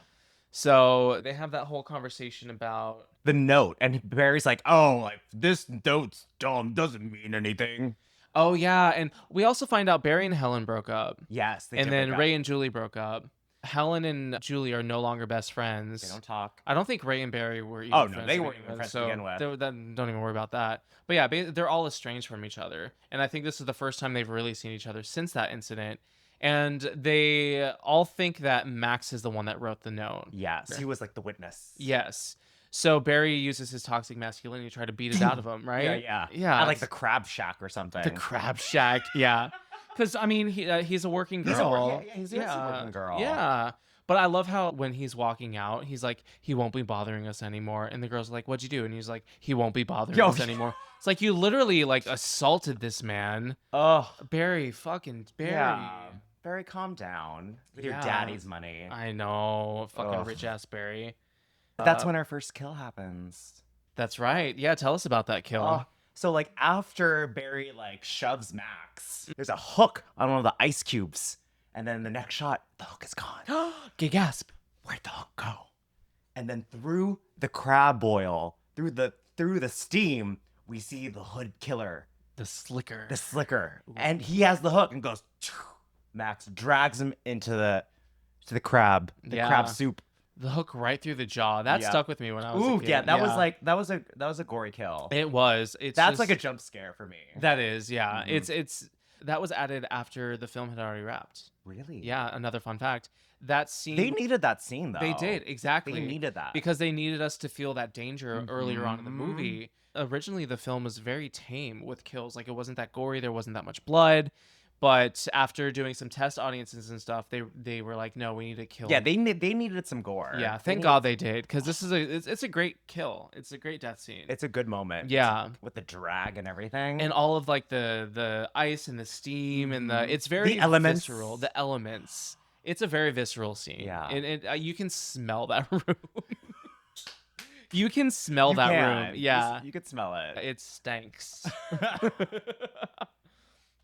So they have that whole conversation about The note, and Barry's like, "Oh, like this note's dumb, doesn't mean anything." oh yeah, and we also find out Barry and Helen broke up. Yes, they And did then break up. Ray and Julie broke up. Helen and Julie are no longer best friends. They don't talk. I don't think Ray and Barry were even Oh, no, friends they to weren't begin even friends to so begin with. don't even worry about that. But yeah, they're all estranged from each other. And I think this is the first time they've really seen each other since that incident. And they all think that Max is the one that wrote the note. Yes, he was like the witness. Yes. So Barry uses his toxic masculinity to try to beat it out of him, right? Yeah. At like the Crab Shack or something. The Crab Shack, yeah. Because, I mean, he's a working girl. He's a working girl. Yeah. But I love how when he's walking out, he's like, he won't be bothering us anymore. And the girl's like, what'd you do? And he's like, he won't be bothering us anymore. It's like, you literally, like, assaulted this man. Oh, Barry, fucking Barry. yeah. Barry, calm down with your Yeah. daddy's money. I know. Fucking Ugh. rich-ass Barry. That's when our first kill happens. That's right. Yeah, tell us about that kill. Oh, so like after Barry like shoves Max, there's a hook on one of the ice cubes, and then the next shot, the hook is gone. Gay gasp. Where'd the hook go? And then through the crab boil, through the steam, we see the hood killer, The slicker. the slicker, and he has the hook and goes. Max drags him into the crab, the Yeah. crab soup. The hook right through the jaw. That Yeah. stuck with me when I was a Ooh, kid. yeah, that was a gory kill. It was. It's That's just- like a jump scare for me. That is, yeah. Mhm. It's that was added after the film had already wrapped. Really? Yeah, another fun fact. That scene They needed that scene though. They did, exactly. They needed that. because they needed us to feel that danger earlier on in the Mhm. movie. Originally the film was very tame with kills. Like it wasn't that gory, there wasn't that much blood. But after doing some test audiences and stuff, they were like, no, we need to kill. Yeah, they needed some gore. Yeah, They thank need- God they did, because this is it's a great kill. It's a great death scene. It's a good moment. Yeah. With the drag and everything. And all of like the ice and the steam and it's very elements. visceral. The elements. It's a very visceral scene. Yeah. And you can smell that room. You can smell You that can. room. Yeah. You could smell it. It stinks.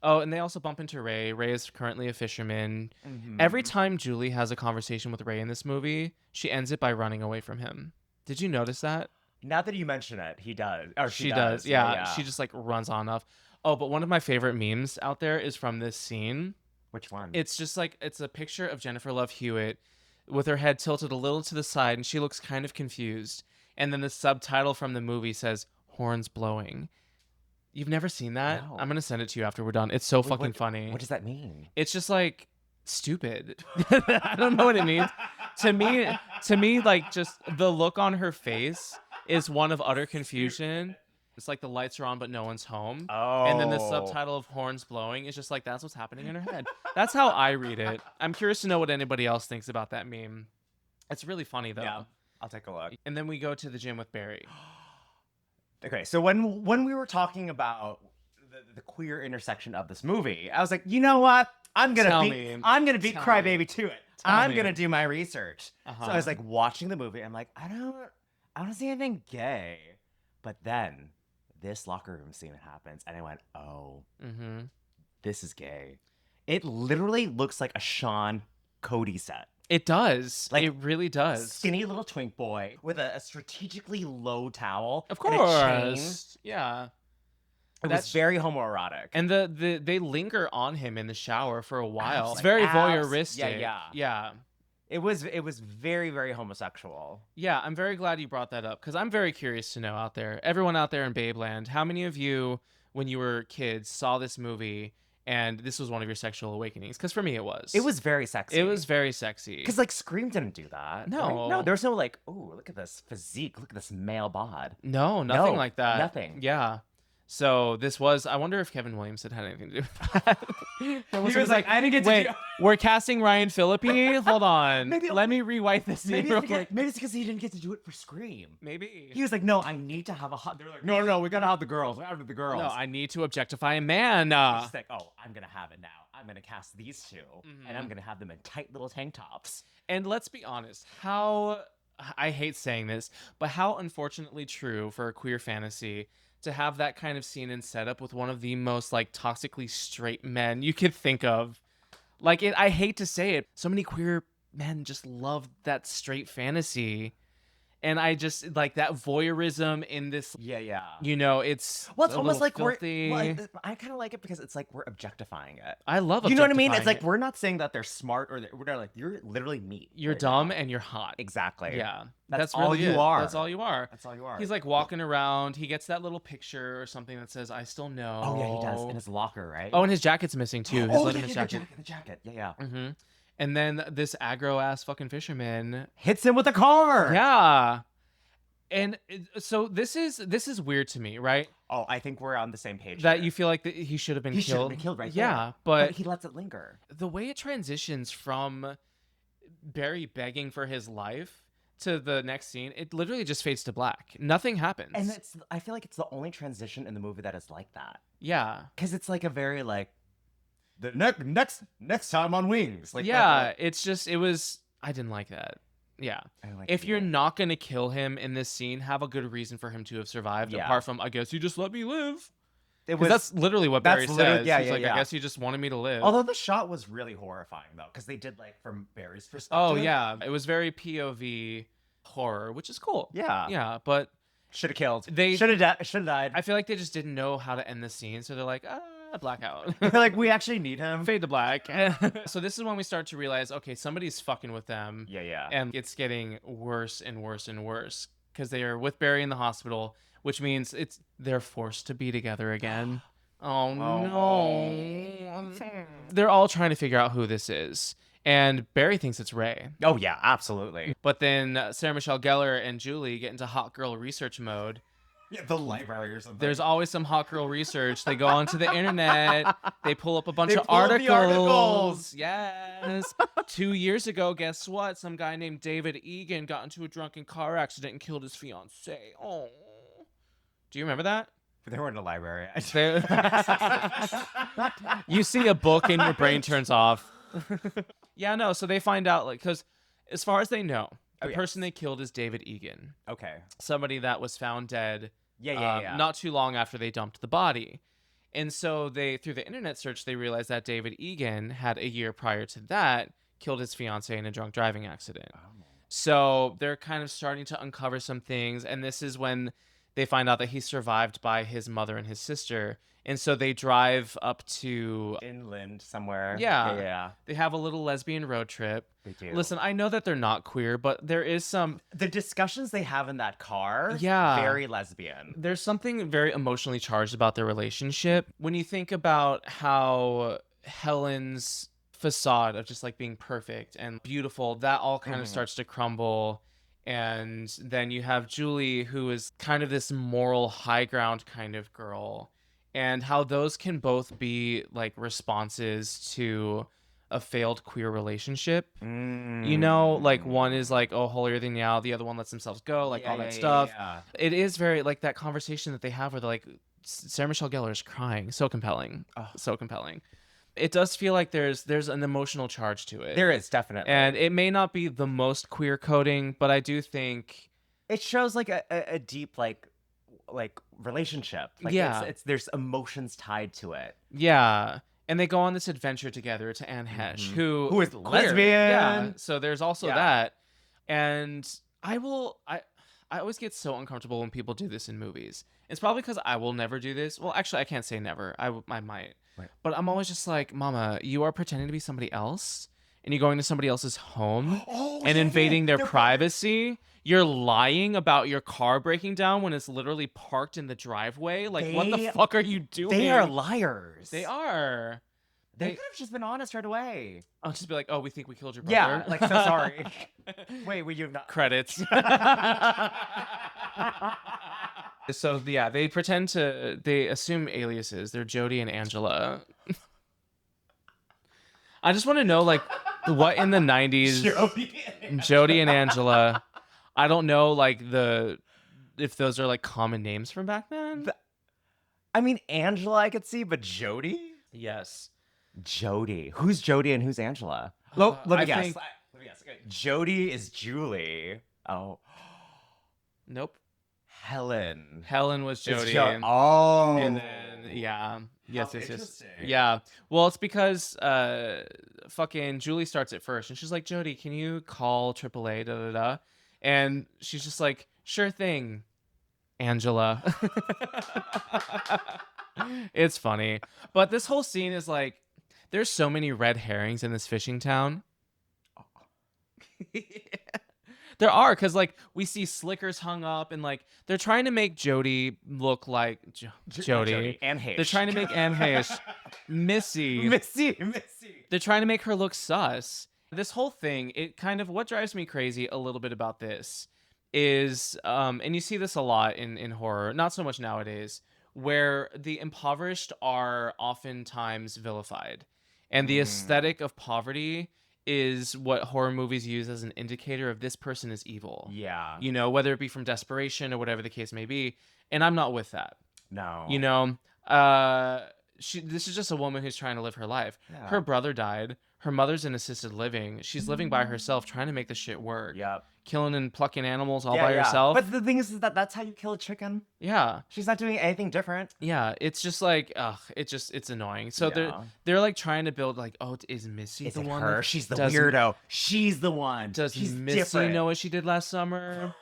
Oh, and they also bump into Ray. Ray is currently a fisherman. Mhm. Every time Julie has a conversation with Ray in this movie, she ends it by running away from him. Did you notice that? Now that you mention it, he does. Or She does. Yeah. She just like runs on off. Oh, but one of my favorite memes out there is from this scene. Which one? It's just like it's a picture of Jennifer Love Hewitt with her head tilted a little to the side and she looks kind of confused. And then the subtitle from the movie says horns blowing. You've never seen that? No. I'm going to send it to you after we're done. It's so fucking what, funny. What does that mean? It's just like stupid. I don't know what it means. To me, like just the look on her face is one of utter confusion. It's like the lights are on, but no one's home. Oh. And then the subtitle of horns blowing is just like, that's what's happening in her head. That's how I read it. I'm curious to know what anybody else thinks about that meme. It's really funny though. Yeah. I'll take a look. And then we go to the gym with Barry. Okay, so when we were talking about the queer intersection of this movie, I was like, you know what? I'm gonna Tell beat me. Crybaby to it. Tell I'm me. gonna do my research. Uh-huh. So I was like watching the movie. I'm like, I don't see anything gay. But then this locker room scene happens, and I went, oh, Mm-hmm. this is gay. It literally looks like a Sean Cody set. It does. Like, it really does. Skinny little twink boy with a strategically low towel. Of and a chain. course. Yeah. It was That's- very homoerotic. And they linger on him in the shower for a while. Abs, It's like very abs. voyeuristic. Yeah. Yeah. It was very, very homosexual. Yeah, I'm very glad you brought that up because I'm very curious to know out there, everyone out there in Babeland, how many of you, when you were kids, saw this movie and this was one of your sexual awakenings? Because for me, it was. It was very sexy. It was very sexy. Because like Scream didn't do that. No. right? No, there was no like, oh, look at this physique, look at this male bod. No, nothing No, like that. nothing. Yeah. So this was. I wonder if Kevin Williamson had anything to do with that. He was like, I didn't get to Wait, do- we're casting Ryan Phillippe. Hold on. Maybe- Let me rewrite this scene real quick. Maybe it's because he didn't get to do it for Scream. Maybe. He was like, no, I need to have a hot. They're like, no, we gotta have the girls. Out of the girls. No, I need to objectify a man. He's like, oh, I'm gonna have it now. I'm gonna cast these two, and I'm gonna have them in tight little tank tops. And let's be honest, how I hate saying this, but how unfortunately true for a queer fantasy to have that kind of scene and setup with one of the most like toxically straight men you could think of. Like I hate to say it, so many queer men just love that straight fantasy, and I just like that voyeurism in this. Yeah. You know, it's Well, it's a almost little like filthy. I kind of like it because it's like we're objectifying it. I love You know what I mean? It's objectifying like it. we're not saying that they're smart or we're not like you're literally meat. You're right dumb now. and you're hot. Exactly. Yeah, That's really all you it. are. That's all you are. That's all you are. He's like walking around. He gets that little picture or something that says, "I still know." Oh yeah, he does in his locker, right? Oh, and his jacket's missing too. His Letterman's jacket. The jacket. Yeah. Mm-hmm. And then this aggro ass fucking fisherman. Hits him with a car. Yeah. And so this is weird to me, right? Oh, I think we're on the same page. That here. you feel like that he should have been He killed. should have been killed right Yeah, there. but he lets it linger. the way it transitions from Barry begging for his life to the next scene, it literally just fades to black. Nothing happens. And I feel like it's the only transition in the movie that is like that. Yeah. Because it's like a very like the next time on Wings. Like Yeah, I didn't like that. Yeah. I like If it you're either. not going to kill him in this scene, have a good reason for him to have survived, Yeah. apart from, I guess you just let me live. It 'Cause that's literally what Barry says. Yeah, He's yeah, like, yeah. I guess you just wanted me to live. Although the shot was really horrifying though, because they did like from Barry's perspective. Oh, yeah. It was very POV horror, which is cool. Yeah. Yeah, but Should have killed. They- should have died. I feel like they just didn't know how to end the scene, so they're like, blackout. Like we actually need him. Fade to black. So this is when we start to realize, okay, somebody's fucking with them. Yeah. And it's getting worse and worse and worse because they are with Barry in the hospital, which means they're forced to be together again. Oh no. They're all trying to figure out who this is. And Barry thinks it's Ray. Oh yeah, absolutely. But then Sarah Michelle Gellar and Julie get into hot girl research mode. Yeah, the library or something. There's always some hot girl research. They go onto the internet. They pull up a bunch They of pull up articles. the articles. Yes. 2 years ago, guess what? Some guy named David Egan got into a drunken car accident and killed his fiancée. Oh. Do you remember that? They were in a library. They- You see a book and your brain turns off. Yeah, no. So they find out, like, because as far as they know, the yes. person they killed is David Egan, Okay. somebody that was found dead. Yeah. Not too long after they dumped the body. And so through the internet search, they realized that David Egan had a year prior to that killed his fiancée in a drunk driving accident. Oh. So they're kind of starting to uncover some things. And this is when they find out that he's survived by his mother and his sister. And so they drive up to, Inland somewhere. Yeah. Yeah. they have a little lesbian road trip. They do. Listen, I know that they're not queer, but there is some, the discussions they have in that car. Yeah. Very lesbian. there's something very emotionally charged about their relationship. When you think about how Helen's facade of just like being perfect and beautiful, that all kind of starts to crumble. And then you have Julie, who is kind of this moral high ground kind of girl, and how those can both be like responses to a failed queer relationship. You know, like one is like, oh, holier than thou, the other one lets themselves go, like all that stuff. Yeah. It is very like that conversation that they have where they're like, Sarah Michelle Gellar is crying. So compelling. So compelling. It does feel like there's an emotional charge to it. There is definitely. And it may not be the most queer coding, but I do think it shows like a deep like relationship. Like, Yeah. it's there's emotions tied to it. yeah. And they go on this adventure together to Anne Hesh, who is queer. lesbian. Yeah. So there's also Yeah. that. And I always get so uncomfortable when people do this in movies. It's probably because I will never do this. Well, actually, I can't say never. I might. Right. But I'm always just like, Mama, you are pretending to be somebody else, and you're going to somebody else's home and invading their privacy. You're lying about your car breaking down when it's literally parked in the driveway. Like, what the They- fuck are you doing? They are liars. They are. They could have just been honest right away. I'll just be like, oh, we think we killed your Yeah, brother. like so sorry. Wait, will you not? Credits. So yeah, they assume aliases. They're Jody and Angela. I just want to know, like, what in the 90s, Jody and Angela. I don't know, like, if those are like common names from back then. I mean, Angela, I could see, but Jody. Yes. Jody. Who's Jody and who's Angela? Let me I guess. think- Let me guess. Okay. Jody is Julie. Oh, Nope. Helen. Helen was Is Jody. Jo- oh. And then Yeah. Yes, yes, yes. Interesting. Yeah. Well, it's because fucking Julie starts it first and she's like, Jody, can you call AAA? Da da da. And she's just like, sure thing, Angela. It's funny. But this whole scene is like, there's so many red herrings in this fishing town. There are, because like we see slickers hung up and like they're trying to make Jody look like Jody. And Hayes. They're trying to make Anne Heche Missy. Missy. They're trying to make her look sus. This whole thing, it kind of, what drives me crazy a little bit about this is, and you see this a lot in horror, not so much nowadays, where the impoverished are oftentimes vilified. And the aesthetic of poverty is what horror movies use as an indicator of this person is evil. Yeah. You know, whether it be from desperation or whatever the case may be. And I'm not with that. No. You know, this is just a woman who's trying to live her life. Yeah. Her brother died. Her mother's in assisted living. She's living by herself, trying to make the shit work. Yep. Killing and plucking animals all by herself. But the thing is that that's how you kill a chicken. Yeah. She's not doing anything different. Yeah. It's just like, it's annoying. So they're like trying to build like, oh, is Missy Is the it one? her? that She's the doesn't- weirdo. She's the one. Does She's Missy different. know what she did last summer?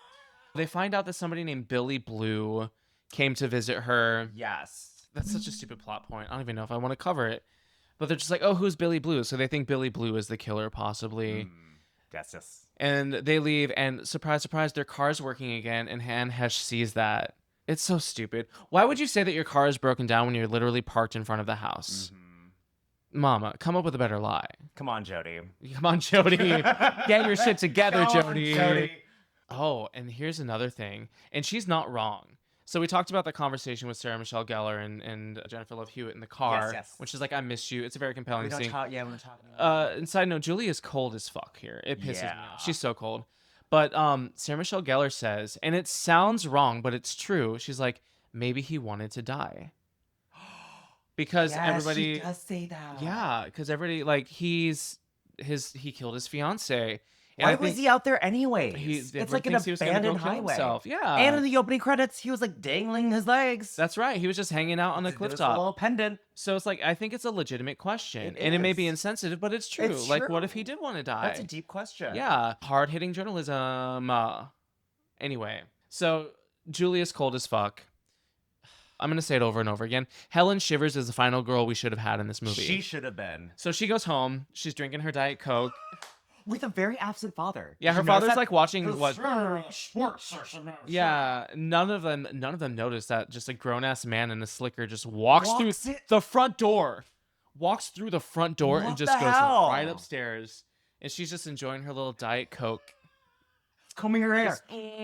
They find out that somebody named Billy Blue came to visit her. Yes. That's such a stupid plot point. I don't even know if I want to cover it. But they're just like, oh, who's Billy Blue? So they think Billy Blue is the killer, possibly. Yes. And they leave, and surprise, surprise, their car's working again, and Anne Heche sees that. It's so stupid. Why would you say that your car is broken down when you're literally parked in front of the house? Mama, come up with a better lie. Come on, Jody. Come on, Jody. Get your shit together, Come on, Jody. Jody. Oh, and here's another thing. And she's not wrong. So we talked about the conversation with Sarah Michelle Gellar and Jennifer Love Hewitt in the car, Yes. when she's like, I miss you. It's a very compelling We don't scene. talk. Yeah, we're not talking. And side note, Julie is cold as fuck here. It pisses me Yeah. off. She's so cold. But Sarah Michelle Gellar says, and it sounds wrong, but it's true. She's like, maybe he wanted to die. Because everybody, she does say that. yeah, because everybody, like, he killed his fiance. And Why I was think he out there anyways? It's It's like an thinks he was gonna go abandoned kill highway. himself. Yeah. And in the opening credits, he was like dangling his legs. That's right. He was just hanging out on a Did cliff this top. little pendant. So it's like, I think it's a legitimate question. It And it may be is. insensitive, but it's true. It's Like, what if true. he did want to die? That's a deep question. Yeah. Hard-hitting journalism. Anyway, so Julia's cold as fuck. I'm going to say it over and over again. Helen Shivers is the final girl we should have had in this movie. She should have been. So she goes home. She's drinking her Diet Coke. With a very absent father. Yeah, Did her you notice father's that? like watching what... Sports. Yeah, none of them notice that just a grown-ass man in a slicker just walks through Walks it- the front door. Walks through the front door and What just the goes hell? right upstairs. And she's just enjoying her little Diet Coke. Combing her hair.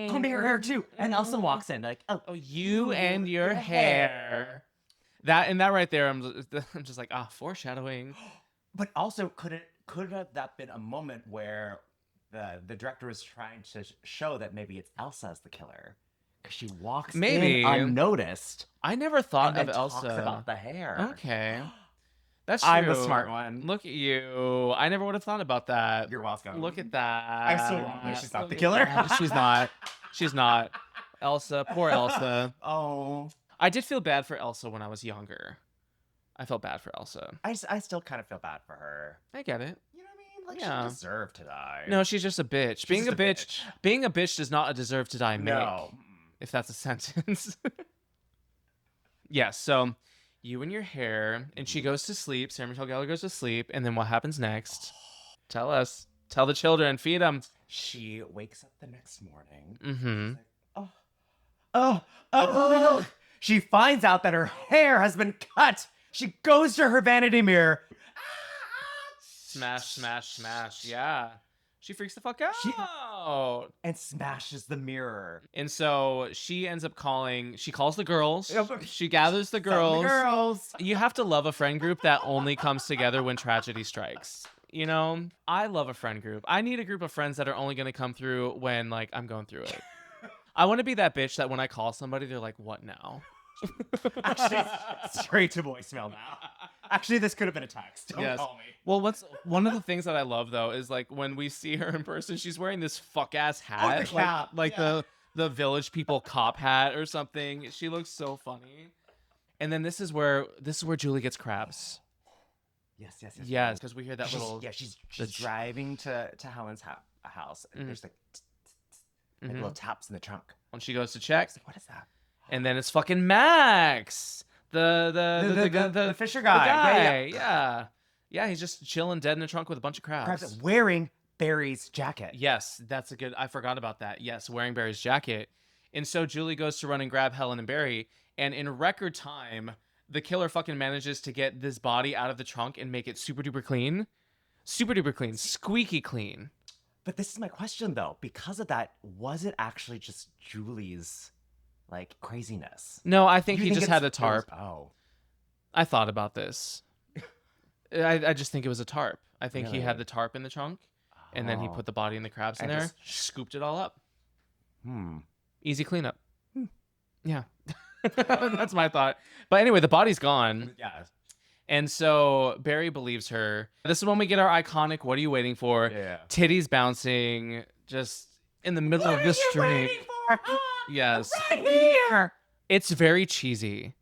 Combing her hair too. And Elsa walks in like, oh, Oh, you and your hair. That right there, I'm just like, foreshadowing. But also, could that been a moment where the director was trying to show that maybe it's Elsa as the killer? Because she walks Maybe. in unnoticed. I never thought and of then Elsa. talks about the hair. Okay. That's true. I'm the smart one. Look at you. I never would have thought about that. You're welcome. Look at that. I'm so wrong. She's not Look the at killer. that. She's not. She's not. Elsa. Poor Elsa. Oh. I did feel bad for Elsa when I was younger. I felt bad for Elsa. I still kind of feel bad for her. I get it. You know what I mean? Like, Yeah. she deserved to die. No, she's just a bitch. She's Being a just a bitch, bitch. being a bitch does not deserve to die make. No. If that's a sentence. Yes, so you and your hair, and she goes to sleep. Sarah Michelle Gellar goes to sleep, and then what happens next? Tell us. Tell the children. Feed them. She wakes up the next morning. Mm-hmm. Oh. She finds out that her hair has been cut. She goes to her vanity mirror. Smash, smash, smash. Yeah. She freaks the fuck out. And smashes the mirror. And so she ends up she calls the girls. Yep. She gathers the Some girls. girls. You have to love a friend group that only comes together when tragedy strikes. You know, I love a friend group. I need a group of friends that are only going to come through when, like, I'm going through it. I want to be that bitch that when I call somebody, they're like, what now? Actually, straight to voicemail now. Actually, this could have been a text. Don't Yes. call me. Well, one of the things that I love, though, is, like, when we see her in person, she's wearing this fuck-ass hat. the cap, Like yeah. the village people cop hat or something. She looks so funny. And then this is where Julie gets crabs. Yes, because we hear that little. She's driving to Helen's house, and there's like little taps in the trunk. When she goes to check, What is that? and then it's fucking Max, the Fisher guy. Yeah. He's just chilling dead in the trunk with a bunch of crabs. Wearing Barry's jacket. Yes, that's a good. I forgot about that. Yes, wearing Barry's jacket, and so Julie goes to run and grab Helen and Barry, and in record time, the killer fucking manages to get this body out of the trunk and make it super duper clean, squeaky clean. But this is my question though. Because of that, was it actually just Julie's like craziness? No, I think he just had a tarp. Oh. I thought about this. I just think it was a tarp. I think he had the tarp in the trunk, and then he put the body and the crabs in there, scooped it all up. Easy cleanup. Yeah. That's my thought. But anyway, the body's gone. Yeah. And so Barry believes her. This is when we get our iconic, what are you waiting for? Yeah. Titties bouncing just in the middle of the street. Yes. Right here. It's very cheesy,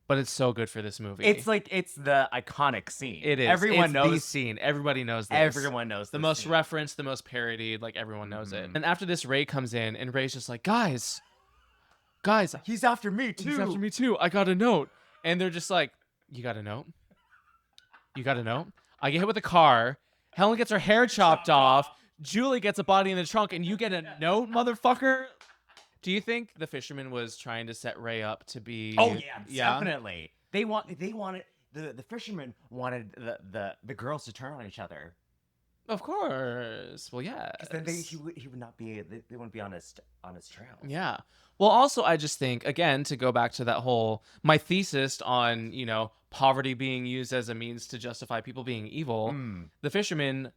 but it's so good for this movie. It's the iconic scene. It is. Everyone knows the scene. Everybody knows this. Everyone knows the most referenced, the most parodied. Like everyone knows it. And after this, Ray comes in, and Ray's just like, guys, he's after me too. He's after me too. I got a note, and they're just like, you got a note? You got a note? I get hit with a car. Helen gets her hair chopped off. Julie gets a body in the trunk, and you get a note, motherfucker. Do you think the fisherman was trying to set Ray up to be? Oh yeah, definitely. They wanted the fisherman wanted the girls to turn on each other. Of course. Well, yeah. Then he would not be. They wouldn't be on his trail. Yeah. Well, also, I just think, again, to go back to that whole my thesis on poverty being used as a means to justify people being evil. The fisherman,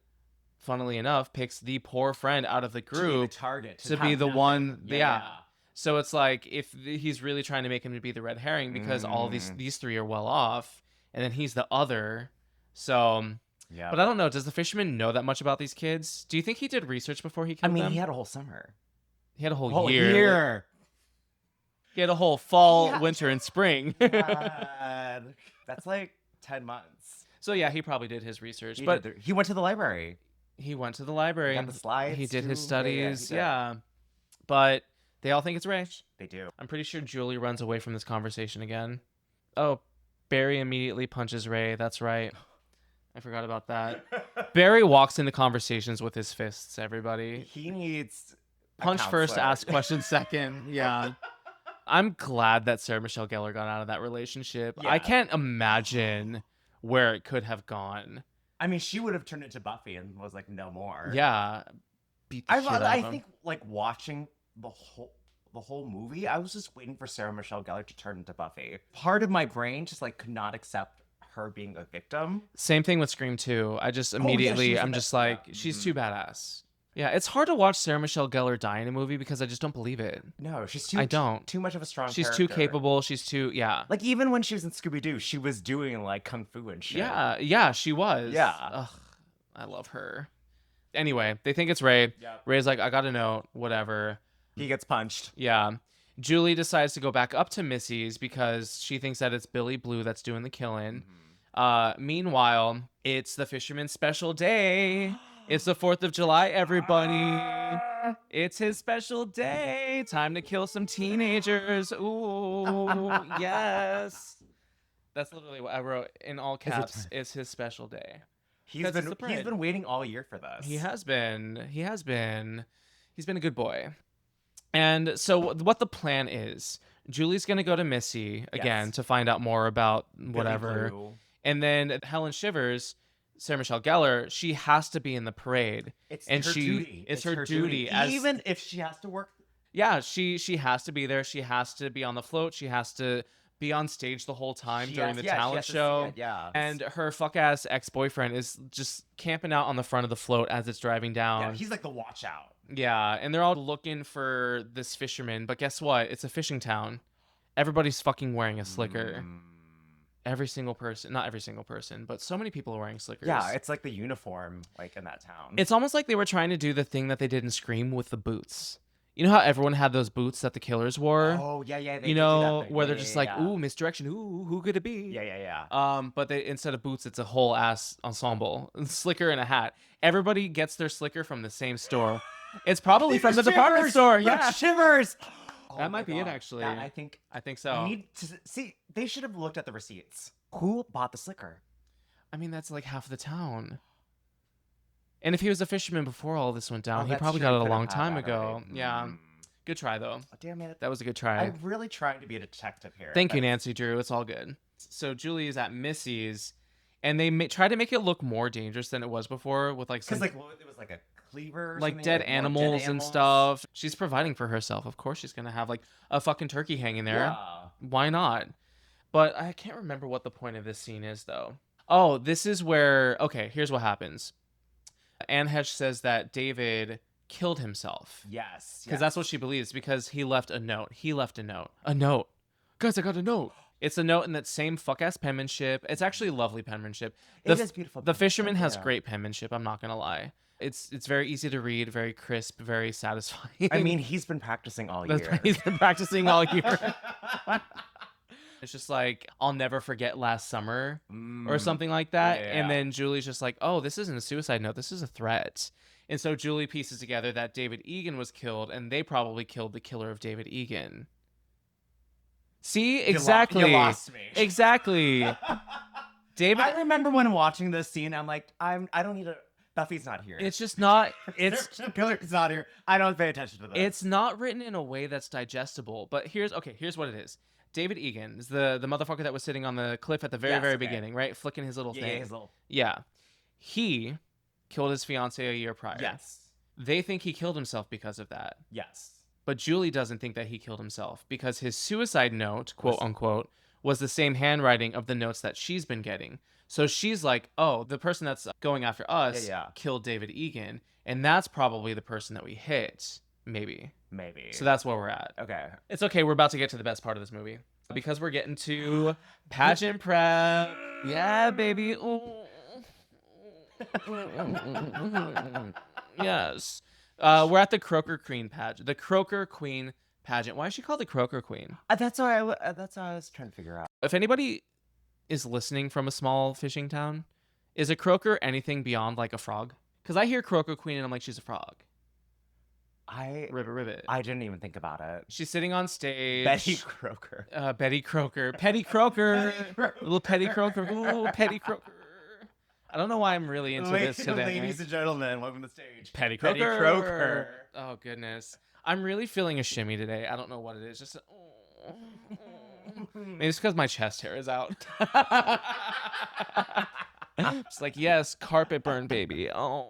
funnily enough, picks the poor friend out of the group to be the one. Yeah. So it's like if he's really trying to make him to be the red herring because all these three are well off, and then he's the other. So. Yeah. But I don't know. Does the fisherman know that much about these kids? Do you think he did research before he killed them? He had a whole summer. He had a whole year. He had a whole fall, winter, and spring. That's like 10 months. So yeah, he probably did his research. He went to the library. He went to the library. Got the slides. He did his studies. Yeah. But they all think it's Ray. They do. I'm pretty sure Julie runs away from this conversation again. Oh, Barry immediately punches Ray. That's right. I forgot about that. Barry walks into conversations with his fists, everybody. He needs punch first, ask questions second. Yeah. I'm glad that Sarah Michelle Gellar got out of that relationship. Yeah. I can't imagine where it could have gone. She would have turned into Buffy and was like, no more. Yeah. Beat the shit out of him. I think like watching the whole movie, I was just waiting for Sarah Michelle Gellar to turn into Buffy. Part of my brain just like could not accept her being a victim. Same thing with Scream 2. I just immediately, I'm just like, she's too badass. Yeah, it's hard to watch Sarah Michelle Gellar die in a movie because I just don't believe it. No, she's too much of a strong She's character. too capable. She's too, Like even when she was in Scooby-Doo, she was doing like kung fu and shit. Yeah, she was. Yeah. Ugh, I love her. Anyway, they think it's Ray. Yep. Ray's like, I got a note, whatever. He gets punched. Yeah. Julie decides to go back up to Missy's because she thinks that it's Billy Blue that's doing the killing. Meanwhile, it's the fisherman's special day. It's the 4th of July, everybody. It's his special day. Time to kill some teenagers. Ooh, yes. That's literally what I wrote in all caps. It's his special day. He's been waiting all year for this. He has been. He's been a good boy. And so what the plan is, Julie's going to go to Missy again to find out more about whatever. And then Helen Shivers, Sarah Michelle Gellar, she has to be in the parade. It's her duty. It's her duty. Even if she has to work. Yeah, she has to be there. She has to be on the float. She has to be on stage the whole time during the talent show. And her fuck ass ex-boyfriend is just camping out on the front of the float as it's driving down. Yeah, he's like the watch out. Yeah, and they're all looking for this fisherman, but guess what? It's a fishing town. Everybody's fucking wearing a slicker. Every single person, not every single person, but so many people are wearing slickers. Yeah, it's like the uniform like in that town. It's almost like they were trying to do the thing that they did in Scream with the boots. You know how everyone had those boots that the killers wore? Oh, yeah, yeah. They You did do that know, thing. where Yeah, they're yeah, just yeah, like, yeah. ooh, misdirection, ooh, who could it be? Yeah, yeah, yeah. But they instead of boots, it's a whole ass ensemble, slicker and a hat. Everybody gets their slicker from the same store. It's probably from the department store. Yeah, Shivers. Oh that my might be it God. actually. That, I think I think I so. need to see. They should have looked at the receipts. Who bought the slicker? I mean, that's like half the town. And if he was a fisherman before all this went down, he that's probably true, got he it a could have long had time that ago. already. Yeah, good try though. Oh, damn it. That was a good try. I'm really trying to be a detective here. Thank you, but- Nancy Drew. It's all good. So Julie is at Missy's, and they try to make it look more dangerous than it was before with like some Because it was like a cleaver, or like something, dead more animals and animals. stuff. She's providing for herself. Of course, she's gonna have like a fucking turkey hanging there. Yeah. Why not? But I can't remember what the point of this scene is though. Oh, this is where okay. Here's what happens. Anne Hesh says that David killed himself. Yes. Because that's what she believes, because he left a note. He left a note. A note. Guys, I got a note. It's a note in that same fuck-ass penmanship. It's actually lovely penmanship. It is beautiful. The fisherman has Yeah. great penmanship, I'm not going to lie. It's very easy to read, very crisp, very satisfying. I mean, he's been practicing all year. He's been practicing all year. It's just like, I'll never forget last summer or something like that. Yeah. And then Julie's just like, oh, this isn't a suicide note. This is a threat. And so Julie pieces together that David Egan was killed, and they probably killed the killer of David Egan. See? Exactly. You lost me. Exactly. David. I remember when watching this scene, I'm like, I don't need a. Buffy's not here. It's just not. It's Killer's not here. I don't pay attention to this. it's not written in a way that's digestible. But here's what it is. David Egan is the motherfucker that was sitting on the cliff at the very, Yes, very okay. beginning, right? Flicking his little yeah, thing. his little. Yeah. He killed his fiancée a year prior. Yes. They think he killed himself because of that. Yes. But Julie doesn't think that he killed himself because his suicide note, quote unquote, was the same handwriting of the notes that she's been getting. So she's like, oh, the person that's going after us Yeah. killed David Egan. And that's probably the person that we hit. Maybe. Maybe. So that's where we're at. Okay. It's okay. We're about to get to the best part of this movie. Because we're getting to pageant prep. Yeah, baby. Ooh. Yes. We're at the Croaker Queen pageant. The Croaker Queen pageant. Why is she called the Croaker Queen? That's what I was trying to figure out. If anybody is listening from a small fishing town, is a croaker anything beyond like a frog? Because I hear Croaker Queen and I'm like, she's a frog. Ribbit, ribbit. I didn't even think about it. She's sitting on stage. Betty Croker. Betty Croker. Petty Croker. Little Petty Croker. Ooh, Petty Croker. I don't know why I'm really into this today. Ladies and gentlemen, welcome to the stage. Petty Petty Croker. Croker. Oh, goodness. I'm really feeling a shimmy today. I don't know what it is. Just maybe it's because my chest hair is out. It's like, yes, carpet burn, baby. Oh.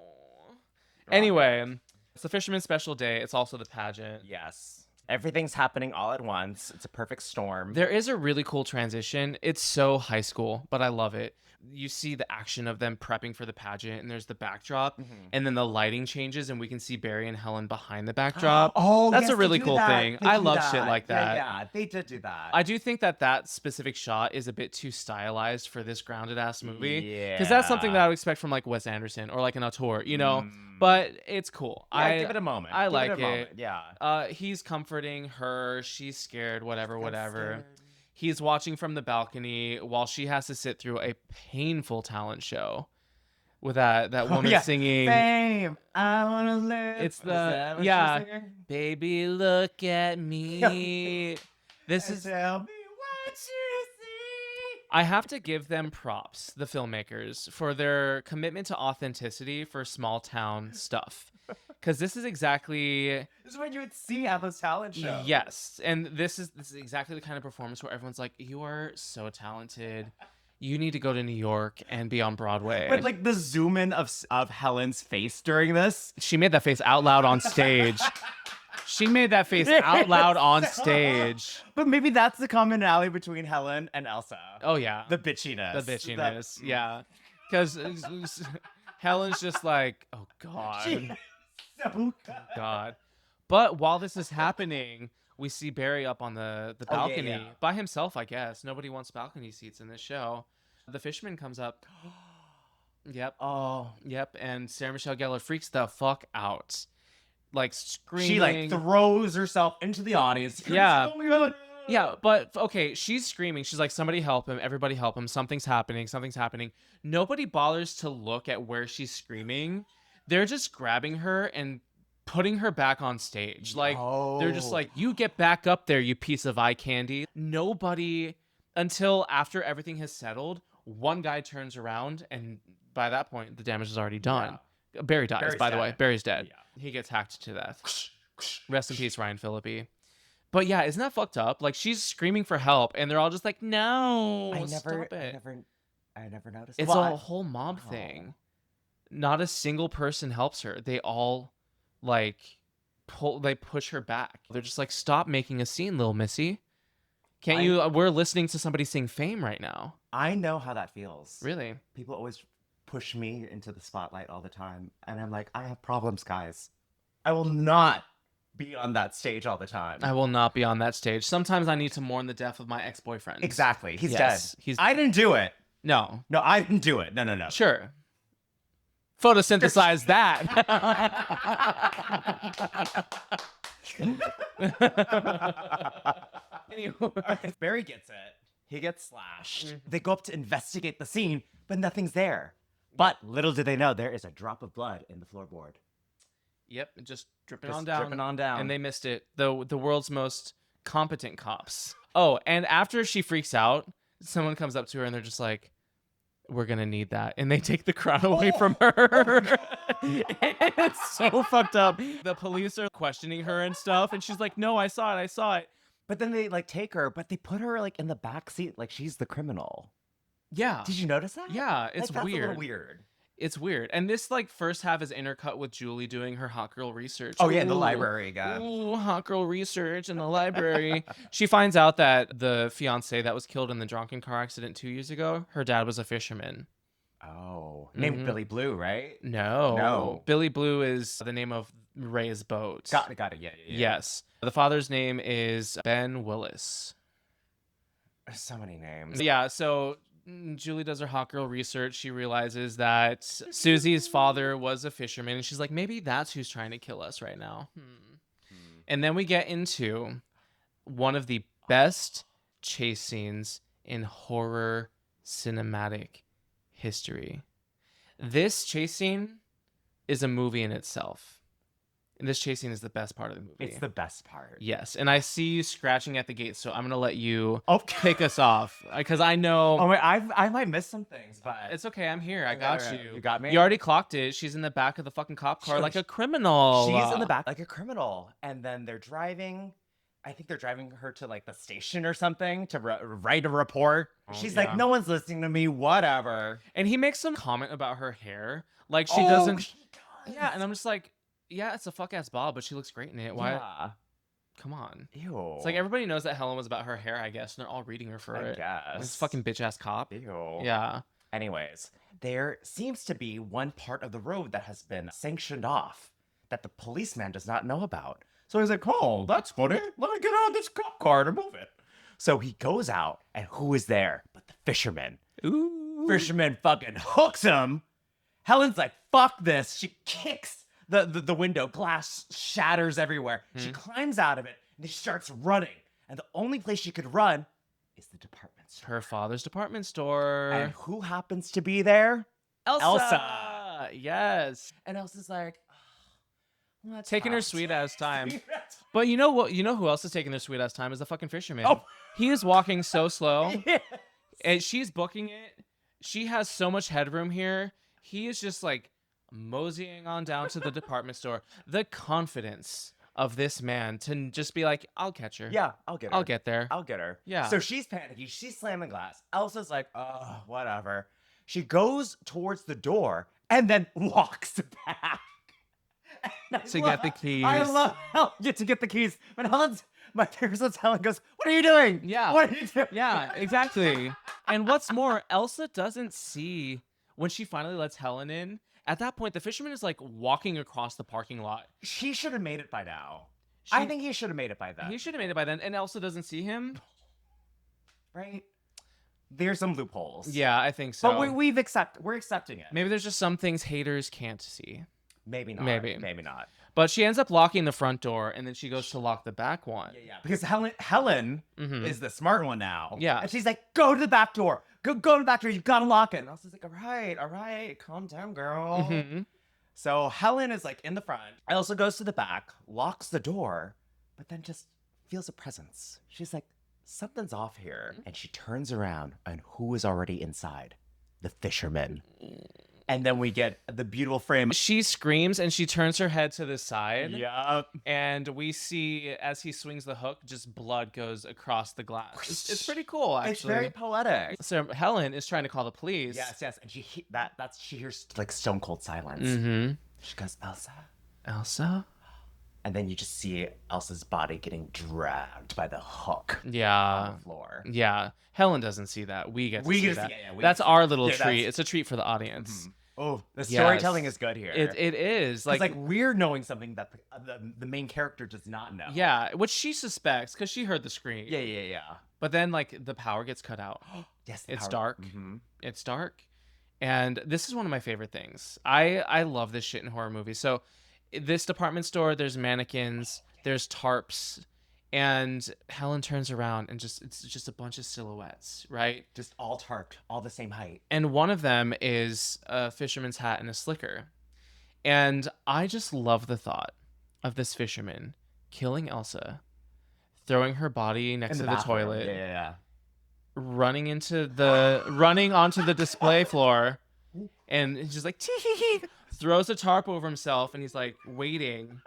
Anyway, it's the Fisherman's Special Day. It's also the pageant. Yes. Everything's happening all at once. It's a perfect storm. There is a really cool transition. It's so high school, but I love it. You see the action of them prepping for the pageant, and there's the backdrop, and then the lighting changes, and we can see Barry and Helen behind the backdrop. Oh, that's yes, a really they do cool that. thing. They I do love that. shit like that. Yeah, they did do that. I do think that specific shot is a bit too stylized for this grounded ass movie. Because that's something that I would expect from like Wes Anderson or like an auteur, you know? But it's cool. Yeah, give it a moment. I Give like a it. moment. Yeah. He's comforting her. She's scared, whatever. He's watching from the balcony while she has to sit through a painful talent show with that woman singing. Fame, I wanna live. It's Is that the what yeah. she's singing? Baby, look at me. This is. Tell me what you see. I have to give them props, the filmmakers, for their commitment to authenticity for small town stuff. Because this is exactly. This is what you would see at those talent shows. Yes. And this is exactly the kind of performance where everyone's like, you are so talented. You need to go to New York and be on Broadway. But like the zoom in of Helen's face during this. She made that face out loud on stage. She made that face out loud on stage. But maybe that's the commonality between Helen and Elsa. Oh, yeah. The bitchiness. The bitchiness. Yeah. Because Helen's just like, oh, God. So good. God. But while this is happening, we see Barry up on the balcony yeah. by himself, I guess. Nobody wants balcony seats in this show. The fisherman comes up. Yep. Oh. Yep. And Sarah Michelle Gellar freaks the fuck out. like screaming. She like throws herself into the audience. Yeah. Oh my God. Yeah, but okay, she's screaming. She's like, somebody help him. Everybody help him. Something's happening. Something's happening. Nobody bothers to look at where she's screaming. They're just grabbing her and putting her back on stage. Like, they're just like, you get back up there, you piece of eye candy. Nobody, until after everything has settled, one guy turns around, and by that point, the damage is already done. Barry dies, Barry's by the dead. way. Barry's dead. Yeah. He gets hacked to death. Rest in peace, Ryan Phillippe. But yeah, isn't that fucked up? Like, she's screaming for help, and they're all just like, "No, stop it." I never noticed. It's a whole mob thing. Not a single person helps her. They all like they push her back. They're just like, "Stop making a scene, little missy. Can't you? We're listening to somebody sing Fame right now." I know how that feels. Really? People always push me into the spotlight all the time, and I'm like, I have problems, guys. I will not be on that stage all the time. I will not be on that stage. Sometimes I need to mourn the death of my ex-boyfriend. Exactly. He's Yes, dead. I didn't do it. No. No, I didn't do it. No. Sure. Photosynthesize that. Anyway. Barry gets it. He gets slashed. They go up to investigate the scene, but nothing's there. But little do they know, there is a drop of blood in the floorboard. Yep, just dripping Just on down. dripping on down. And they missed it. The world's most competent cops. Oh, and after she freaks out, someone comes up to her and they're just like, "We're gonna need that," and they take the crown away from her. It's so fucked up. The police are questioning her and stuff, and she's like, "No, I saw it." But then they like take her, but they put her like in the back seat, like she's the criminal. Yeah. Did you notice that? Yeah, it's Like, that's weird. a little weird. It's weird. And this like first half is intercut with Julie doing her hot girl research. Oh yeah, in the Ooh. library again. Ooh, hot girl research in the library. She finds out that the fiance that was killed in the drunken car accident 2 years ago, her dad was a fisherman. Oh, named Billy Blue, right? No. Billy Blue is the name of Ray's boat. Got it. Yeah. Yes. The father's name is Ben Willis. There's so many names. Yeah, so Julie does her hot girl research. She realizes that Susie's father was a fisherman, and she's like, maybe that's who's trying to kill us right now. And then we get into one of the best chase scenes in horror cinematic history. This chase scene is a movie in itself. And this chase scene is the best part of the movie. It's the best part. Yes, and I see you scratching at the gate, so I'm going to let you Okay. kick us off, because I know... Oh wait, I might miss some things, but It's okay, I'm here. I got you. You got me? You already clocked it. She's in the back of the fucking cop car Sure. like a criminal. She's in the back like a criminal, and then they're driving. I think they're driving her to like the station or something to write a report. She's like, no one's listening to me. Whatever. And he makes some comment about her hair. Like, she Oh, doesn't... she does. Yeah, and I'm just like, yeah, it's a fuck-ass bob, but she looks great in it. Why? Yeah. Come on. Ew. It's like everybody knows that Helen was about her hair, I guess, and they're all reading her for I it. guess. This fucking bitch-ass cop. Ew. Yeah. Anyways, there seems to be one part of the road that has been sanctioned off that the policeman does not know about. So he's like, oh, that's funny. Let me get on this cop car to move it. So he goes out, and who is there but the fisherman? Ooh. Fisherman fucking hooks him. Helen's like, fuck this. She kicks the window. Glass shatters everywhere. She climbs out of it, and she starts running. And the only place she could run is the department store. Her father's department store. And who happens to be there? Elsa. Yes. And Elsa's like, oh, let's Taking her have sweet ass time. sweet ass But you know what? You know who else is taking their sweet ass time is the fucking fisherman. Oh. He is walking so slow, Yes. and she's booking it. She has so much headroom here. He is just like moseying on down to the department store. The confidence of this man to just be like, I'll catch her. Yeah, I'll get her. I'll get there. I'll get her. Yeah. So she's panicky. She's slamming glass. Elsa's like, oh, whatever. She goes towards the door and then walks back. To get the keys. I love Helen to get the keys. But my favorite one's Helen goes, what are you doing? Yeah. What are you doing? Yeah, exactly. And what's more, Elsa doesn't see when she finally lets Helen in. At that point, the fisherman is like walking across the parking lot. She should have made it by now. I think he should have made it by then. He should have made it by then. And Elsa doesn't see him. Right? There's some loopholes. Yeah, I think so. But we're accepting it. Maybe there's just some things haters can't see. Maybe not. Maybe. Maybe not. But she ends up locking the front door, and then she goes to lock the back one. Yeah. Because Helen is the smart one now. Yeah. And she's like, go to the back door. Go to the back door. You've got to lock it. And Elsa's like, all right. Calm down, girl. So Helen is like in the front. Elsa goes to the back, locks the door, but then just feels a presence. She's like, something's off here. And she turns around, and who is already inside? The fisherman. And then we get the beautiful frame. She screams and she turns her head to the side. Yeah. And we see as he swings the hook, just blood goes across the glass. It's pretty cool, actually. It's very poetic. So Helen is trying to call the police. Yes. And she hears like stone cold silence. She goes, Elsa? And then you just see Elsa's body getting dragged by the hook on the floor. Yeah. Helen doesn't see that. We get to see that. Yeah, that's our little treat. It's a treat for the audience. Oh, the storytelling is good here. It is. Like we're knowing something that the main character does not know. Yeah, which she suspects because she heard the scream. Yeah. But then like the power gets cut out. Yes, it's dark. It's dark. And this is one of my favorite things. I love this shit in horror movies. So this department store, there's mannequins, there's tarps, and Helen turns around and it's just a bunch of silhouettes, right? Just all tarped, all the same height. And one of them is a fisherman's hat and a slicker. And I just love the thought of this fisherman killing Elsa, throwing her body next to the toilet. Yeah. Running onto the display floor, and he's just like tee, throws a tarp over himself, and he's like waiting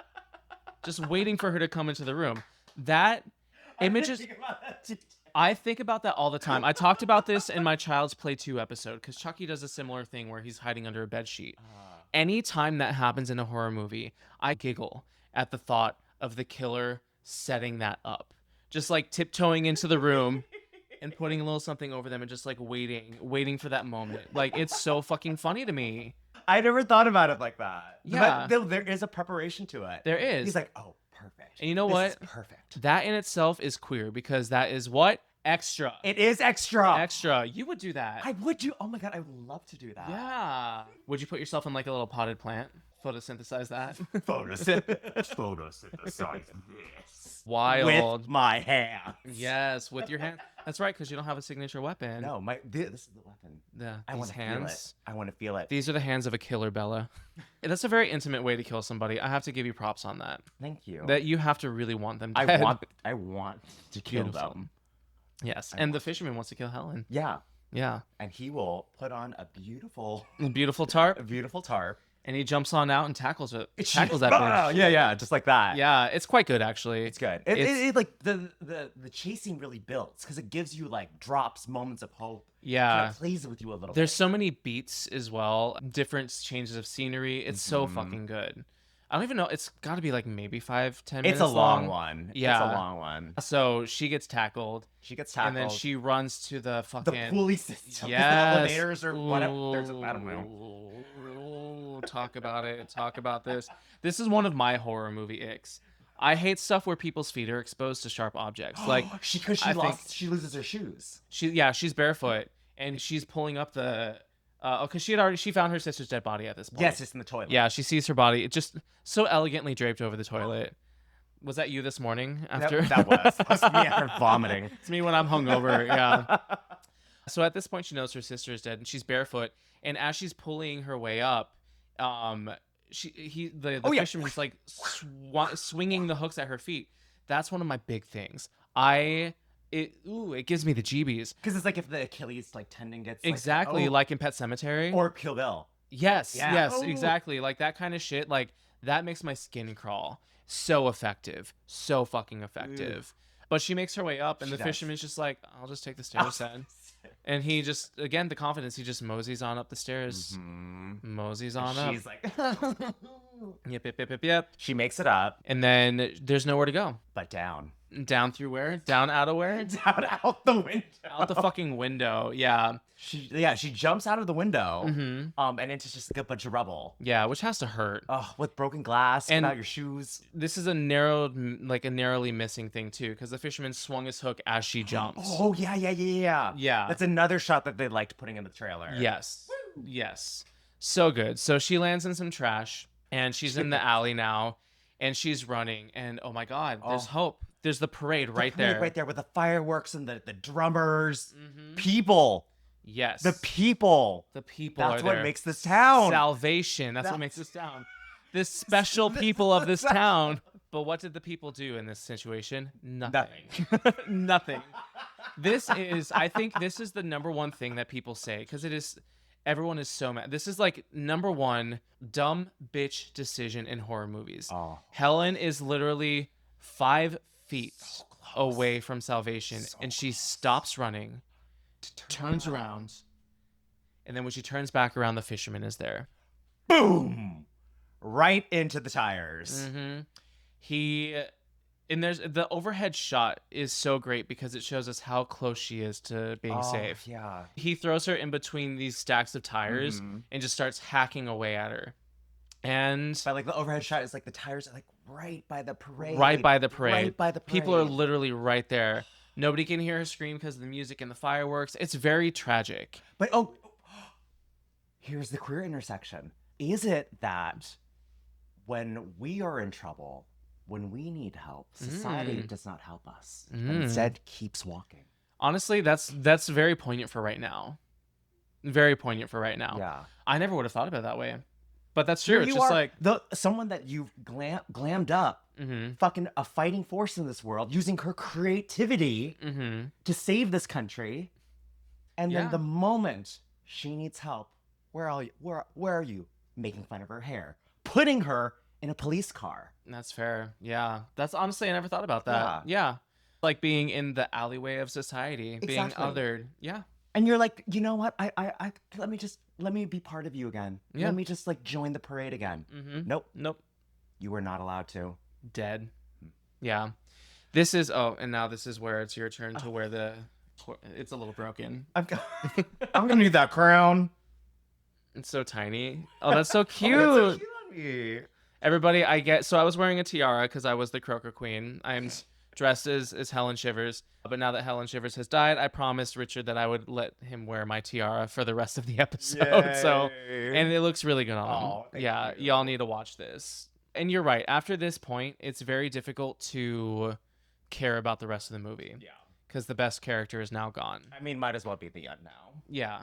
for her to come into the room. That image is. I think about that all the time. I talked about this in my Child's Play 2 episode because Chucky does a similar thing where he's hiding under a bedsheet. Anytime that happens in a horror movie, I giggle at the thought of the killer setting that up, just like tiptoeing into the room. And putting a little something over them and just like waiting for that moment. Like, it's so fucking funny to me. I never thought about it like that. Yeah. But there is a preparation to it. There is. He's like, oh, perfect. And you know what? This is perfect. That in itself is queer because that is what? Extra. It is extra. Extra. You would do that. I would do. Oh my God, I would love to do that. Yeah. Would you put yourself in like a little potted plant? Photosynthesize that? Photosynthesize this. Wild. With my hand. Yes, with your hand. That's right, because you don't have a signature weapon. No, this is the weapon. Yeah, I want to feel it. I want to feel it. These are the hands of a killer, Bella. That's a very intimate way to kill somebody. I have to give you props on that. Thank you. That you have to really want them dead. I want to kill them. Yes, and the fisherman wants to kill Helen. Yeah. Yeah. And he will put on a beautiful tarp. A beautiful tarp. And he jumps on out and tackles that bitch. Yeah, just like that. Yeah, it's quite good actually. It's good. It like the chasing really builds because it gives you like drops, moments of hope. Yeah, kind of plays with you a little. There's so many beats as well, different changes of scenery. It's so fucking good. I don't even know. It's got to be like maybe 5-10 minutes. It's a long one. Yeah, it's a long one. So she gets tackled. And then she runs to the fucking pulley system. Yes. The elevators or whatever. There's I don't know. Talk about it. Talk about this. This is one of my horror movie icks. I hate stuff where people's feet are exposed to sharp objects. Like she loses her shoes. She's barefoot and she's pulling up the because she found her sister's dead body at this point. Yes, it's in the toilet. Yeah, she sees her body. It just so elegantly draped over the toilet. Was that you this morning after? That was me after vomiting. It's me when I'm hungover. Yeah. So at this point, she knows her sister is dead, and she's barefoot. And as she's pulling her way up, the fisherman's like swinging the hooks at her feet. That's one of my big things. It gives me the jeebies because it's like if the Achilles like tendon gets exactly like in Pet Sematary or Kill Bill. Yes, exactly, like that kind of shit. Like that makes my skin crawl. So effective, so fucking effective. But she makes her way up, and the fisherman's just like, "I'll just take the stairs then." And he just, again, the confidence, he just moseys on up the stairs. Moseys on up. She's like, yep. She makes it up. And then there's nowhere to go. But down. Down through where? Down out of where? Down out the window. Out the fucking window, yeah. She jumps out of the window, and into just like a bunch of rubble. Yeah, which has to hurt. Oh, with broken glass, and without your shoes. This is a narrowly missing thing too, because the fisherman swung his hook as she jumps. Oh yeah. Yeah. That's another shot that they liked putting in the trailer. Yes. So good. So she lands in some trash, and she's in the alley now. and she's running, and oh my God, there's Oh. hope. There's the parade The right parade there. right there with the fireworks and the drummers. Mhm. People. Yes. The people. The people That's are what there. makes this town. Salvation. That's what That's- makes this town. This special This people is of the this special- town. But what did the people do in this situation? Nothing. Nothing. I think this is the number one thing that people say, because everyone is so mad. This is like number one dumb bitch decision in horror movies. Oh. Helen is literally 5 feet away from salvation, and she stops running, turns around, and then when she turns back around, the fisherman is there. Boom. Right into the tires. Mm-hmm. And there's the overhead shot is so great because it shows us how close she is to being safe. Yeah. He throws her in between these stacks of tires Mhm. and just starts hacking away at her. And But like the overhead shot is like the tires are like right by the parade. right by the parade. Right by the parade. People are literally right there. Nobody can hear her scream because of the music and the fireworks. It's very tragic. But here's the queer intersection. Is it that when we are in trouble, when we need help, society does not help us, but instead keeps walking? Honestly, that's very poignant for right now. Very poignant for right now. Yeah. I never would have thought about it that way. But that's true. Here It's you just are, like someone that you've glammed up, fucking a fighting force in this world, using her creativity to save this country, and Yeah. then the moment she needs help, where are you? Where are you? Making fun of her hair, putting her in a police car. That's fair. Yeah. That's honestly, I never thought about that. Yeah. Like being in the alleyway of society, being Exactly. othered. Yeah. And you're like, you know what? I let me be part of you again. Yeah. Let me just like join the parade again. Nope. Nope. You were not allowed to. Dead. Yeah. This is, and now this is where it's your turn to wear it's a little broken. I'm gonna need that crown. It's so tiny. Oh, that's so cute. Oh, that's so cute on me. Everybody, so I was wearing a tiara because I was the Croaker Queen. I'm dressed as Helen Shivers. But now that Helen Shivers has died, I promised Richard that I would let him wear my tiara for the rest of the episode. So, and it looks really good on him. Oh, thank Yeah, you. y'all need to watch this. And you're right. After this point, it's very difficult to care about the rest of the movie. Yeah. Because the best character is now gone. I mean, might as well be the end now. Yeah.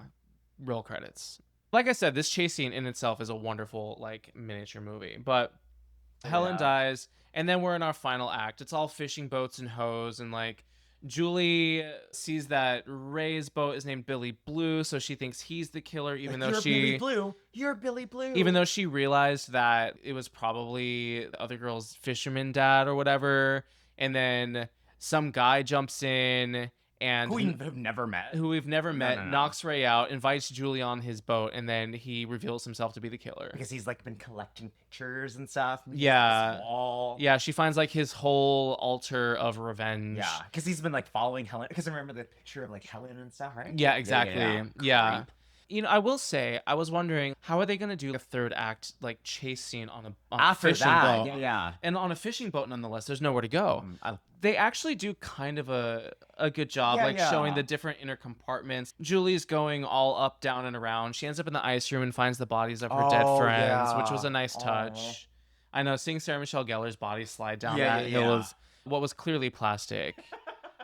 Roll credits. Like I said, this chase scene in itself is a wonderful, like, miniature movie. But Helen dies, and then we're in our final act. It's all fishing boats and hoes, and, like, Julie sees that Ray's boat is named Billy Blue, so she thinks he's the killer, even though You're Billy Blue. You're Billy Blue. even though she realized that it was probably the other girl's fisherman dad or whatever. And then some guy jumps in and who we've never met. who we've never met, no. knocks Ray out, invites Julie on his boat, and then he reveals himself to be the killer. Because he's like been collecting pictures and stuff. Yeah. This wall. Yeah, she finds like his whole altar of revenge. Yeah. Because he's been like following Helen. Because I remember the picture of like Helen and stuff, right? Yeah, exactly. Yeah. Creep. You know, I will say, I was wondering, how are they going to do a third act, like, chase scene on a After fishing that, boat? yeah. And on a fishing boat, nonetheless, there's nowhere to go. I- They actually do kind of a good job, Yeah, like, yeah. showing the different inner compartments. Julie's going all up, down, and around. She ends up in the ice room and finds the bodies of her dead Oh, friends, which yeah. was a nice touch. I know, seeing Sarah Michelle Gellar's body slide down that hill was what was clearly plastic.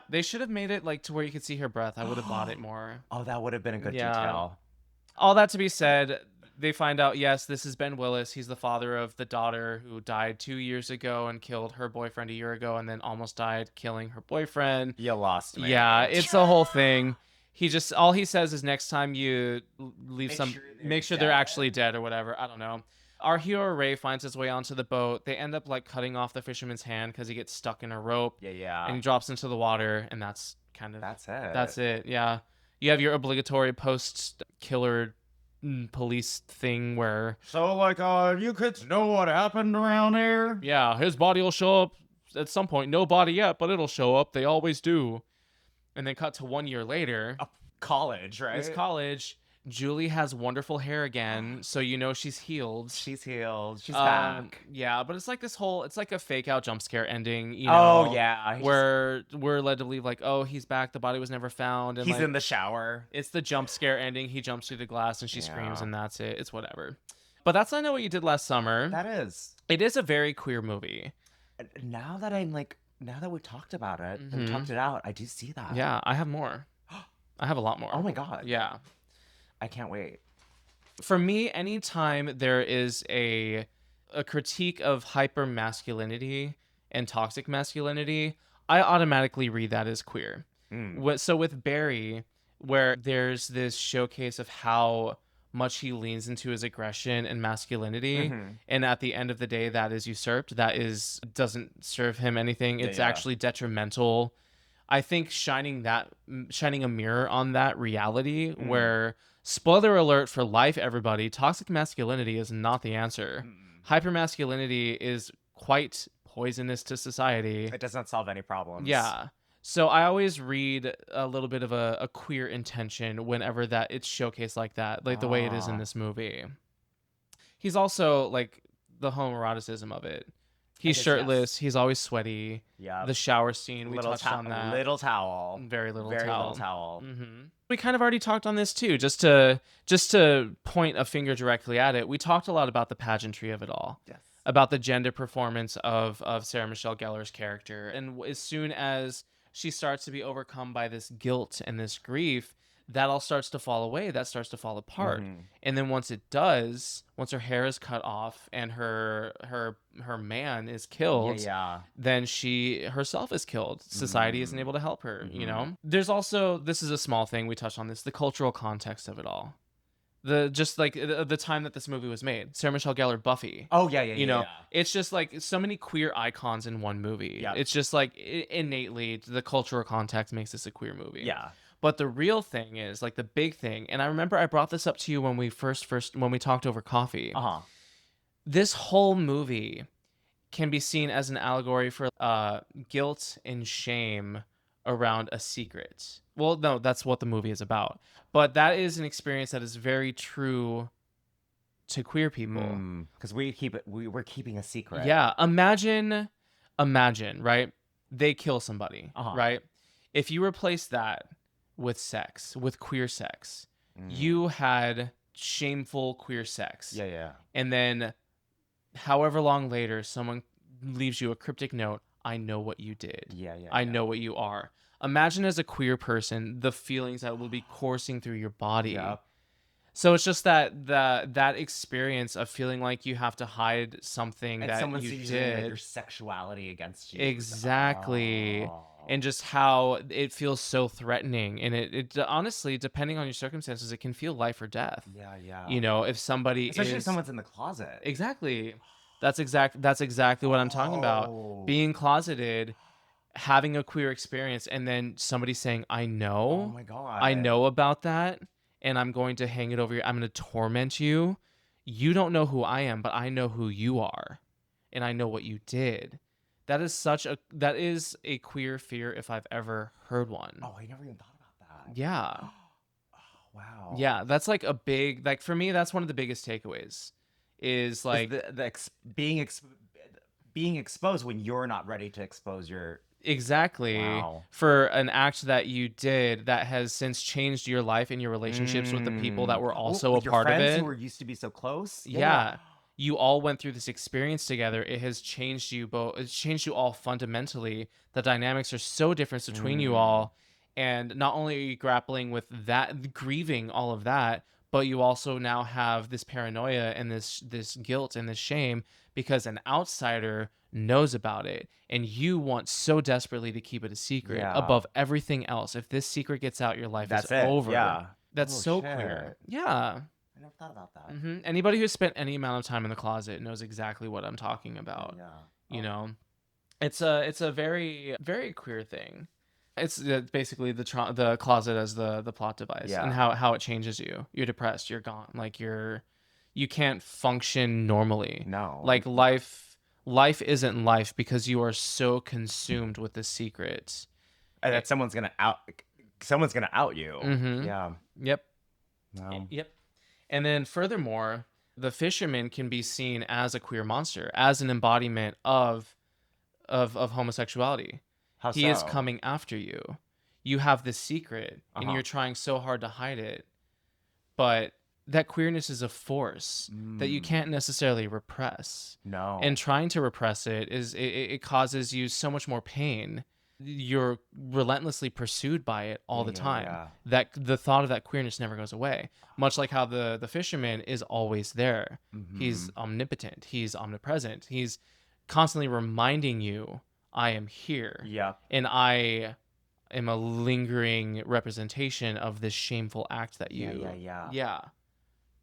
They should have made it, like, to where you could see her breath. I would have bought it more. Oh, that would have been a good Yeah. detail. All that to be said, they find out, yes, this is Ben Willis. He's the father of the daughter who died 2 years ago and killed her boyfriend a year ago and then almost died killing her boyfriend. You lost me. Yeah, it's a whole thing. All he says is next time you leave make sure they're dead. actually dead or whatever. I don't know. Our hero Ray finds his way onto the boat. They end up like cutting off the fisherman's hand because he gets stuck in a rope Yeah. and he drops into the water, and that's kind of That's it. that's it. Yeah. You have your obligatory post-killer police thing where, So, like, you kids know what happened around here? yeah, his body will show up at some point. No body yet, but it'll show up. They always do. And then cut to 1 year later. College, right? It's college. Julie has wonderful hair again, so you know she's healed. She's healed. She's back. Yeah, but it's like it's like a fake out jump scare ending, you Oh, know. yeah. Where we're led to believe like, oh, he's back, the body was never found, and He's like, in the shower. it's the jump scare ending. He jumps through the glass and she screams, Yeah. and that's it. It's whatever. But that's I Know What You Did Last Summer. That is. It is a very queer movie. Now that now that we talked about it, and we Mhm. talked it out, I do see that. Yeah, I have more. I have a lot more. Oh my God. Yeah. I can't wait. For me, anytime there is a critique of hyper masculinity and toxic masculinity, I automatically read that as queer. So with Barry, where there's this showcase of how much he leans into his aggression and masculinity, and at the end of the day, that is usurped. That is doesn't serve him anything. It's yeah. actually detrimental. I think shining a mirror on that reality where, spoiler alert for life, everybody, toxic masculinity is not the answer. Hypermasculinity is quite poisonous to society. It does not solve any problems. Yeah. So I always read a little bit of a queer intention whenever that it's showcased like that, like the way it is in this movie. He's also like the homoeroticism of it. He's guess, shirtless. yes. He's always sweaty. Yeah. The shower scene, we Little touched on that. Little towel. Very little Very towel. little towel. We kind of already talked on this too. Just to point a finger directly at it, we talked a lot about the pageantry of it all. Yes. About the gender performance of Sarah Michelle Gellar's character. And as soon as she starts to be overcome by this guilt and this grief, that all starts to fall away. That starts to fall apart. And then once it does, once her hair is cut off and her man is killed, then she herself is killed. Society isn't able to help her, you know? There's also, this is a small thing, we touched on this, the cultural context of it all. The time that this movie was made. Sarah Michelle Gellar, Buffy. Oh, yeah. You know, it's just like so many queer icons in one movie. Yeah. It's just like innately the cultural context makes this a queer movie. Yeah. But the real thing is like the big thing, and I remember I brought this up to you when we when we talked over coffee. This whole movie can be seen as an allegory for guilt and shame around a secret. Well, no, that's what the movie is about. But that is an experience that is very true to queer people. Because we're keeping a secret. Yeah. Imagine, right? They kill somebody, right? If you replace that with sex, with queer sex, you had shameful queer sex. Yeah. And then however long later, someone leaves you a cryptic note. I know what you did. I know what you are. Imagine as a queer person, the feelings that will be coursing through your body. Yep. So it's just that experience of feeling like you have to hide something And that someone's you using did. your sexuality against you. Exactly. And just how it feels so threatening. And it honestly, depending on your circumstances, it can feel life or death. Yeah. You know, if somebody Especially if someone's in the closet. Exactly. That's exactly what I'm talking about. Being closeted, having a queer experience, and then somebody saying, I know. Oh my God. I know about that, and I'm going to hang it over you. I'm going to torment you. You don't know who I am, but I know who you are. And I know what you did. That is a queer fear if I've ever heard one. Oh, I never even thought about that. Yeah. Wow. Yeah, that's like a big, like for me, that's one of the biggest takeaways is like being exposed when you're not ready to expose your... Exactly. Wow. For an act that you did that has since changed your life and your relationships with the people that were also a part of it. Who were used to be so close. Yeah. You all went through this experience together. It has changed you both. It's changed you all fundamentally. The dynamics are so different between you all. And not only are you grappling with that, grieving all of that, but you also now have this paranoia and this guilt and this shame because an outsider knows about it and you want so desperately to keep it a secret above everything else. If this secret gets out, your life is over. Yeah. That's so queer. Yeah. I never thought about that. Anybody who's spent any amount of time in the closet knows exactly what I'm talking about. Yeah. You know, it's a very, very queer thing. It's basically the closet as the plot device and how it changes you. You're depressed. You're gone. Like you can't function normally. No. Like life isn't life because you are so consumed with the secret. And that someone's gonna out you. Yeah. Yep. No. Yep. And then furthermore, the fisherman can be seen as a queer monster, as an embodiment of homosexuality. How He so? is coming after you. You have this secret and you're trying so hard to hide it. But that queerness is a force that you can't necessarily repress. No. And trying to repress it causes you so much more pain. You're relentlessly pursued by it all the time. Yeah. That the thought of that queerness never goes away. Much like how the fisherman is always there. He's omnipotent. He's omnipresent. He's constantly reminding you, I am here. Yeah. And I am a lingering representation of this shameful act that you. Yeah.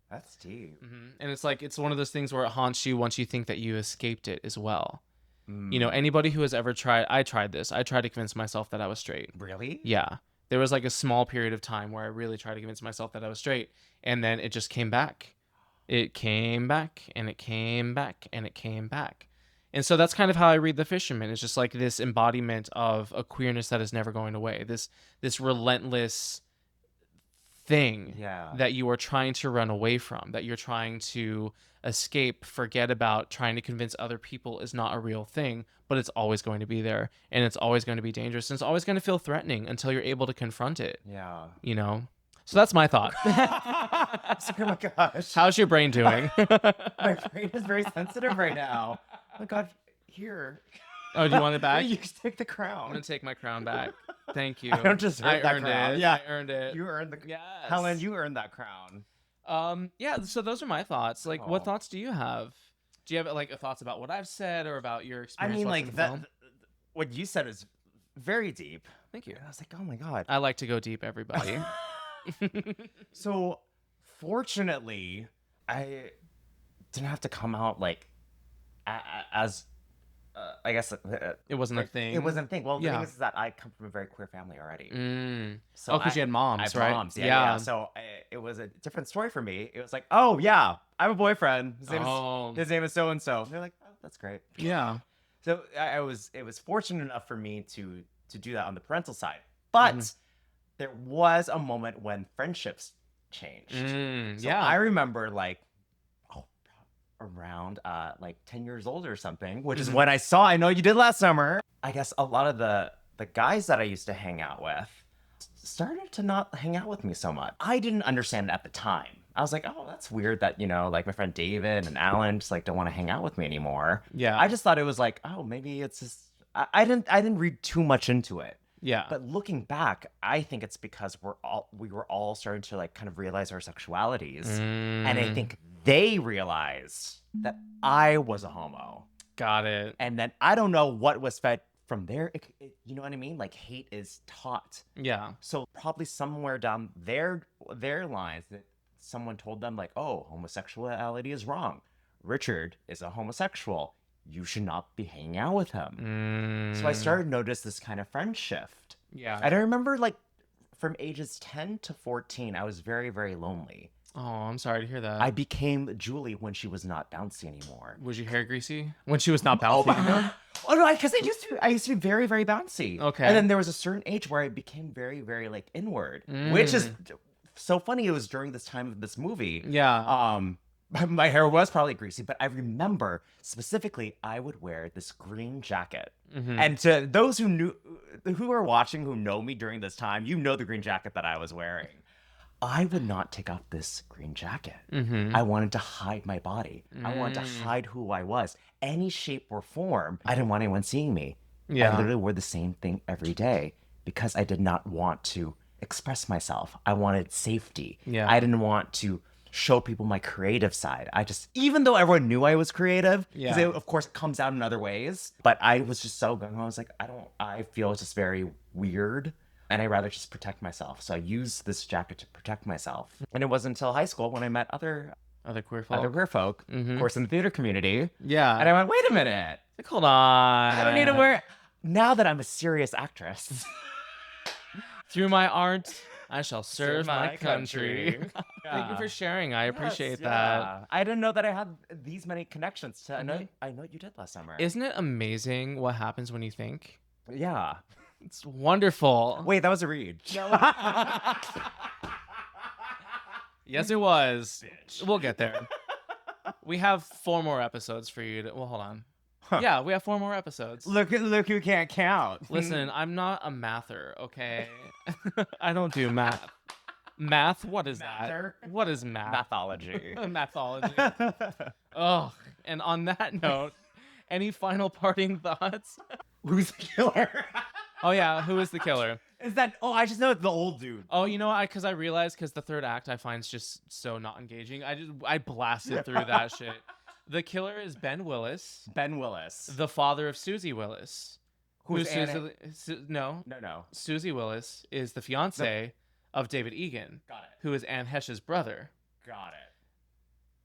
That's deep. And it's like, it's one of those things where it haunts you once you think that you escaped it as well. Mm. You know, anybody who has ever I tried this. I tried to convince myself that I was straight. Really? Yeah. There was like a small period of time where I really tried to convince myself that I was straight. And then it just came back. It came back and it came back and it came back. And so that's kind of how I read The Fisherman. It's just like this embodiment of a queerness that is never going away. This relentless thing that you are trying to run away from, that you're trying to escape, forget about, trying to convince other people is not a real thing, but it's always going to be there, and it's always going to be dangerous, and it's always going to feel threatening until you're able to confront it. Yeah. You know? So that's my thought. Oh my gosh. How's your brain doing? My brain is very sensitive right now. Oh my god, here. Oh, do you want it back? You can take the I'm crown. gonna take my crown back. Thank you. I don't deserve I that earned crown. it. Yeah. I earned it. You earned the Yes. Helen, you earned that crown. Yeah, so those are my thoughts. Like, Aw. what thoughts do you have? Do you have like thoughts about what I've said or about your I experience mean, watching like the film? what you said is very deep. Thank you. And I was like, oh my god. I like to go deep, everybody. So, fortunately, I didn't have to come out like as I guess It wasn't a thing. It wasn't a thing. Well, the Yeah. thing is that I come from a very queer family already. So Oh, because you had I moms, have right? moms, yeah. So it was a different story for me. It was like, oh yeah, I have a boyfriend. His name is so and so. They're like, oh, that's great. Yeah. So it was fortunate enough for me to do that on the parental side, but there was a moment when friendships changed. So Yeah. I remember like around like 10 years old or something, which is when I know you did last summer. I guess a lot of the guys that I used to hang out with started to not hang out with me so much. I didn't understand it at the time. I was like, oh, that's weird that, like my friend David and Alan just like don't want to hang out with me anymore. Yeah. I just thought it was like, oh, maybe it's just I didn't read too much into it. Yeah. But looking back, I think it's because we were all starting to like kind of realize our sexualities. And I think they realized that I was a homo. Got it. And then I don't know what was fed from there. You know what I mean? Like hate is taught. Yeah. So probably somewhere down their lines that someone told them like, oh, homosexuality is wrong. Richard is a homosexual. You should not be hanging out with him. So I started to notice this kind of friend shift. Yeah. And I remember like from ages 10 to 14, I was very, very lonely. Oh, I'm sorry to hear that. I became Julie when she was not bouncy anymore. Was your hair greasy when she was not bouncy anymore? Oh no, because I used to be very, very bouncy. Okay. And then there was a certain age where I became very, very like inward, which is so funny. It was during this time of this movie. Yeah. My hair was probably greasy, but I remember specifically I would wear this green jacket. And to those who are watching, who know me during this time, you know the green jacket that I was wearing. I would not take off this green jacket. I wanted to hide my body. I wanted to hide who I was. Any shape or form, I didn't want anyone seeing me. Yeah. I literally wore the same thing every day because I did not want to express myself. I wanted safety. Yeah. I didn't want to show people my creative side. Even though everyone knew I was creative, because it of course comes out in other ways, but I was just so gung-ho. I was like, I feel it's just very weird. And I'd rather just protect myself. So I used this jacket to protect myself. And it wasn't until high school when I met other queer folk. of course, in the theater community. Yeah. And I went, wait a minute. Like, hold on. I don't need to wear... Now that I'm a serious actress. Through my art, I shall serve my country. country. Thank you for sharing. I appreciate Yes, that. yeah. I didn't know that I had these many connections to... I know you did last summer. Isn't it amazing what happens when you think? Yeah. It's wonderful. Wait, that was a read. Yes, it was. We'll get there. We have 4 more episodes for you to... Well, hold on. Yeah, we have 4 more episodes. Look who can't count. Listen, I'm not a mather, okay? I don't do math. Math? What is Mather? that? What is math? Mathology. Mathology. Oh, and on that note, any final parting thoughts? Who's the killer? Oh yeah, who is the killer? Is that? Oh, I just know it's the old dude. Oh, you know, because I realized because the third act I find is just so not engaging. I blasted through that shit. The killer is Ben Willis, Ben Willis. the father of Susie Willis. Who's No, No. Susie Willis is the fiance of David Egan, Got it. who is Anne Heche's brother. Got it.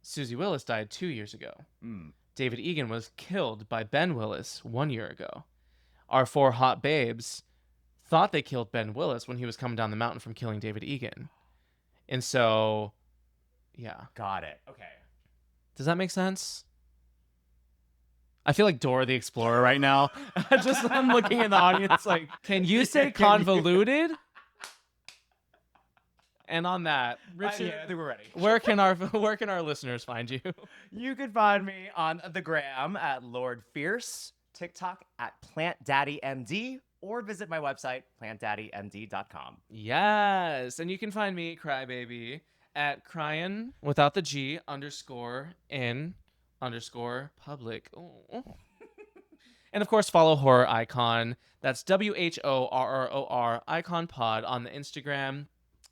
Susie Willis died 2 years ago. Mm. David Egan was killed by Ben Willis 1 year ago. Our 4 hot babes thought they killed Ben Willis when he was coming down the mountain from killing David Egan. And so, yeah. Got it. Okay. Does that make sense? I feel like Dora the Explorer right now. I'm looking in the audience like, can you say convoluted? And on that, Richard, Yeah, I think we're ready. where can our listeners find you? You can find me on the gram at Lord Fierce, TikTok at PlantDaddyMD, or visit my website, plantdaddymd.com. Yes, and you can find me, Crybaby, at cryin without the G _in_public. Oh. And of course, follow Horror Icon. That's WHORROR Icon Pod on the Instagram.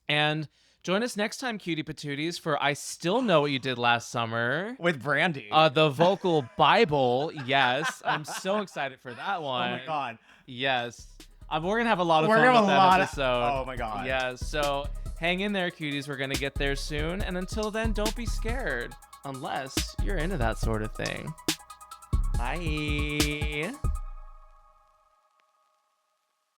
And join us next time, cutie patooties, for I Still Know What You Did Last Summer. With Brandy. The vocal Bible. Yes, I'm so excited for that one. Oh my god. Yes. We're going to have a lot of We're fun gonna with have a that lot episode. Oh my god. Yes, so hang in there, cuties. We're going to get there soon. And until then, don't be scared. Unless you're into that sort of thing. Bye.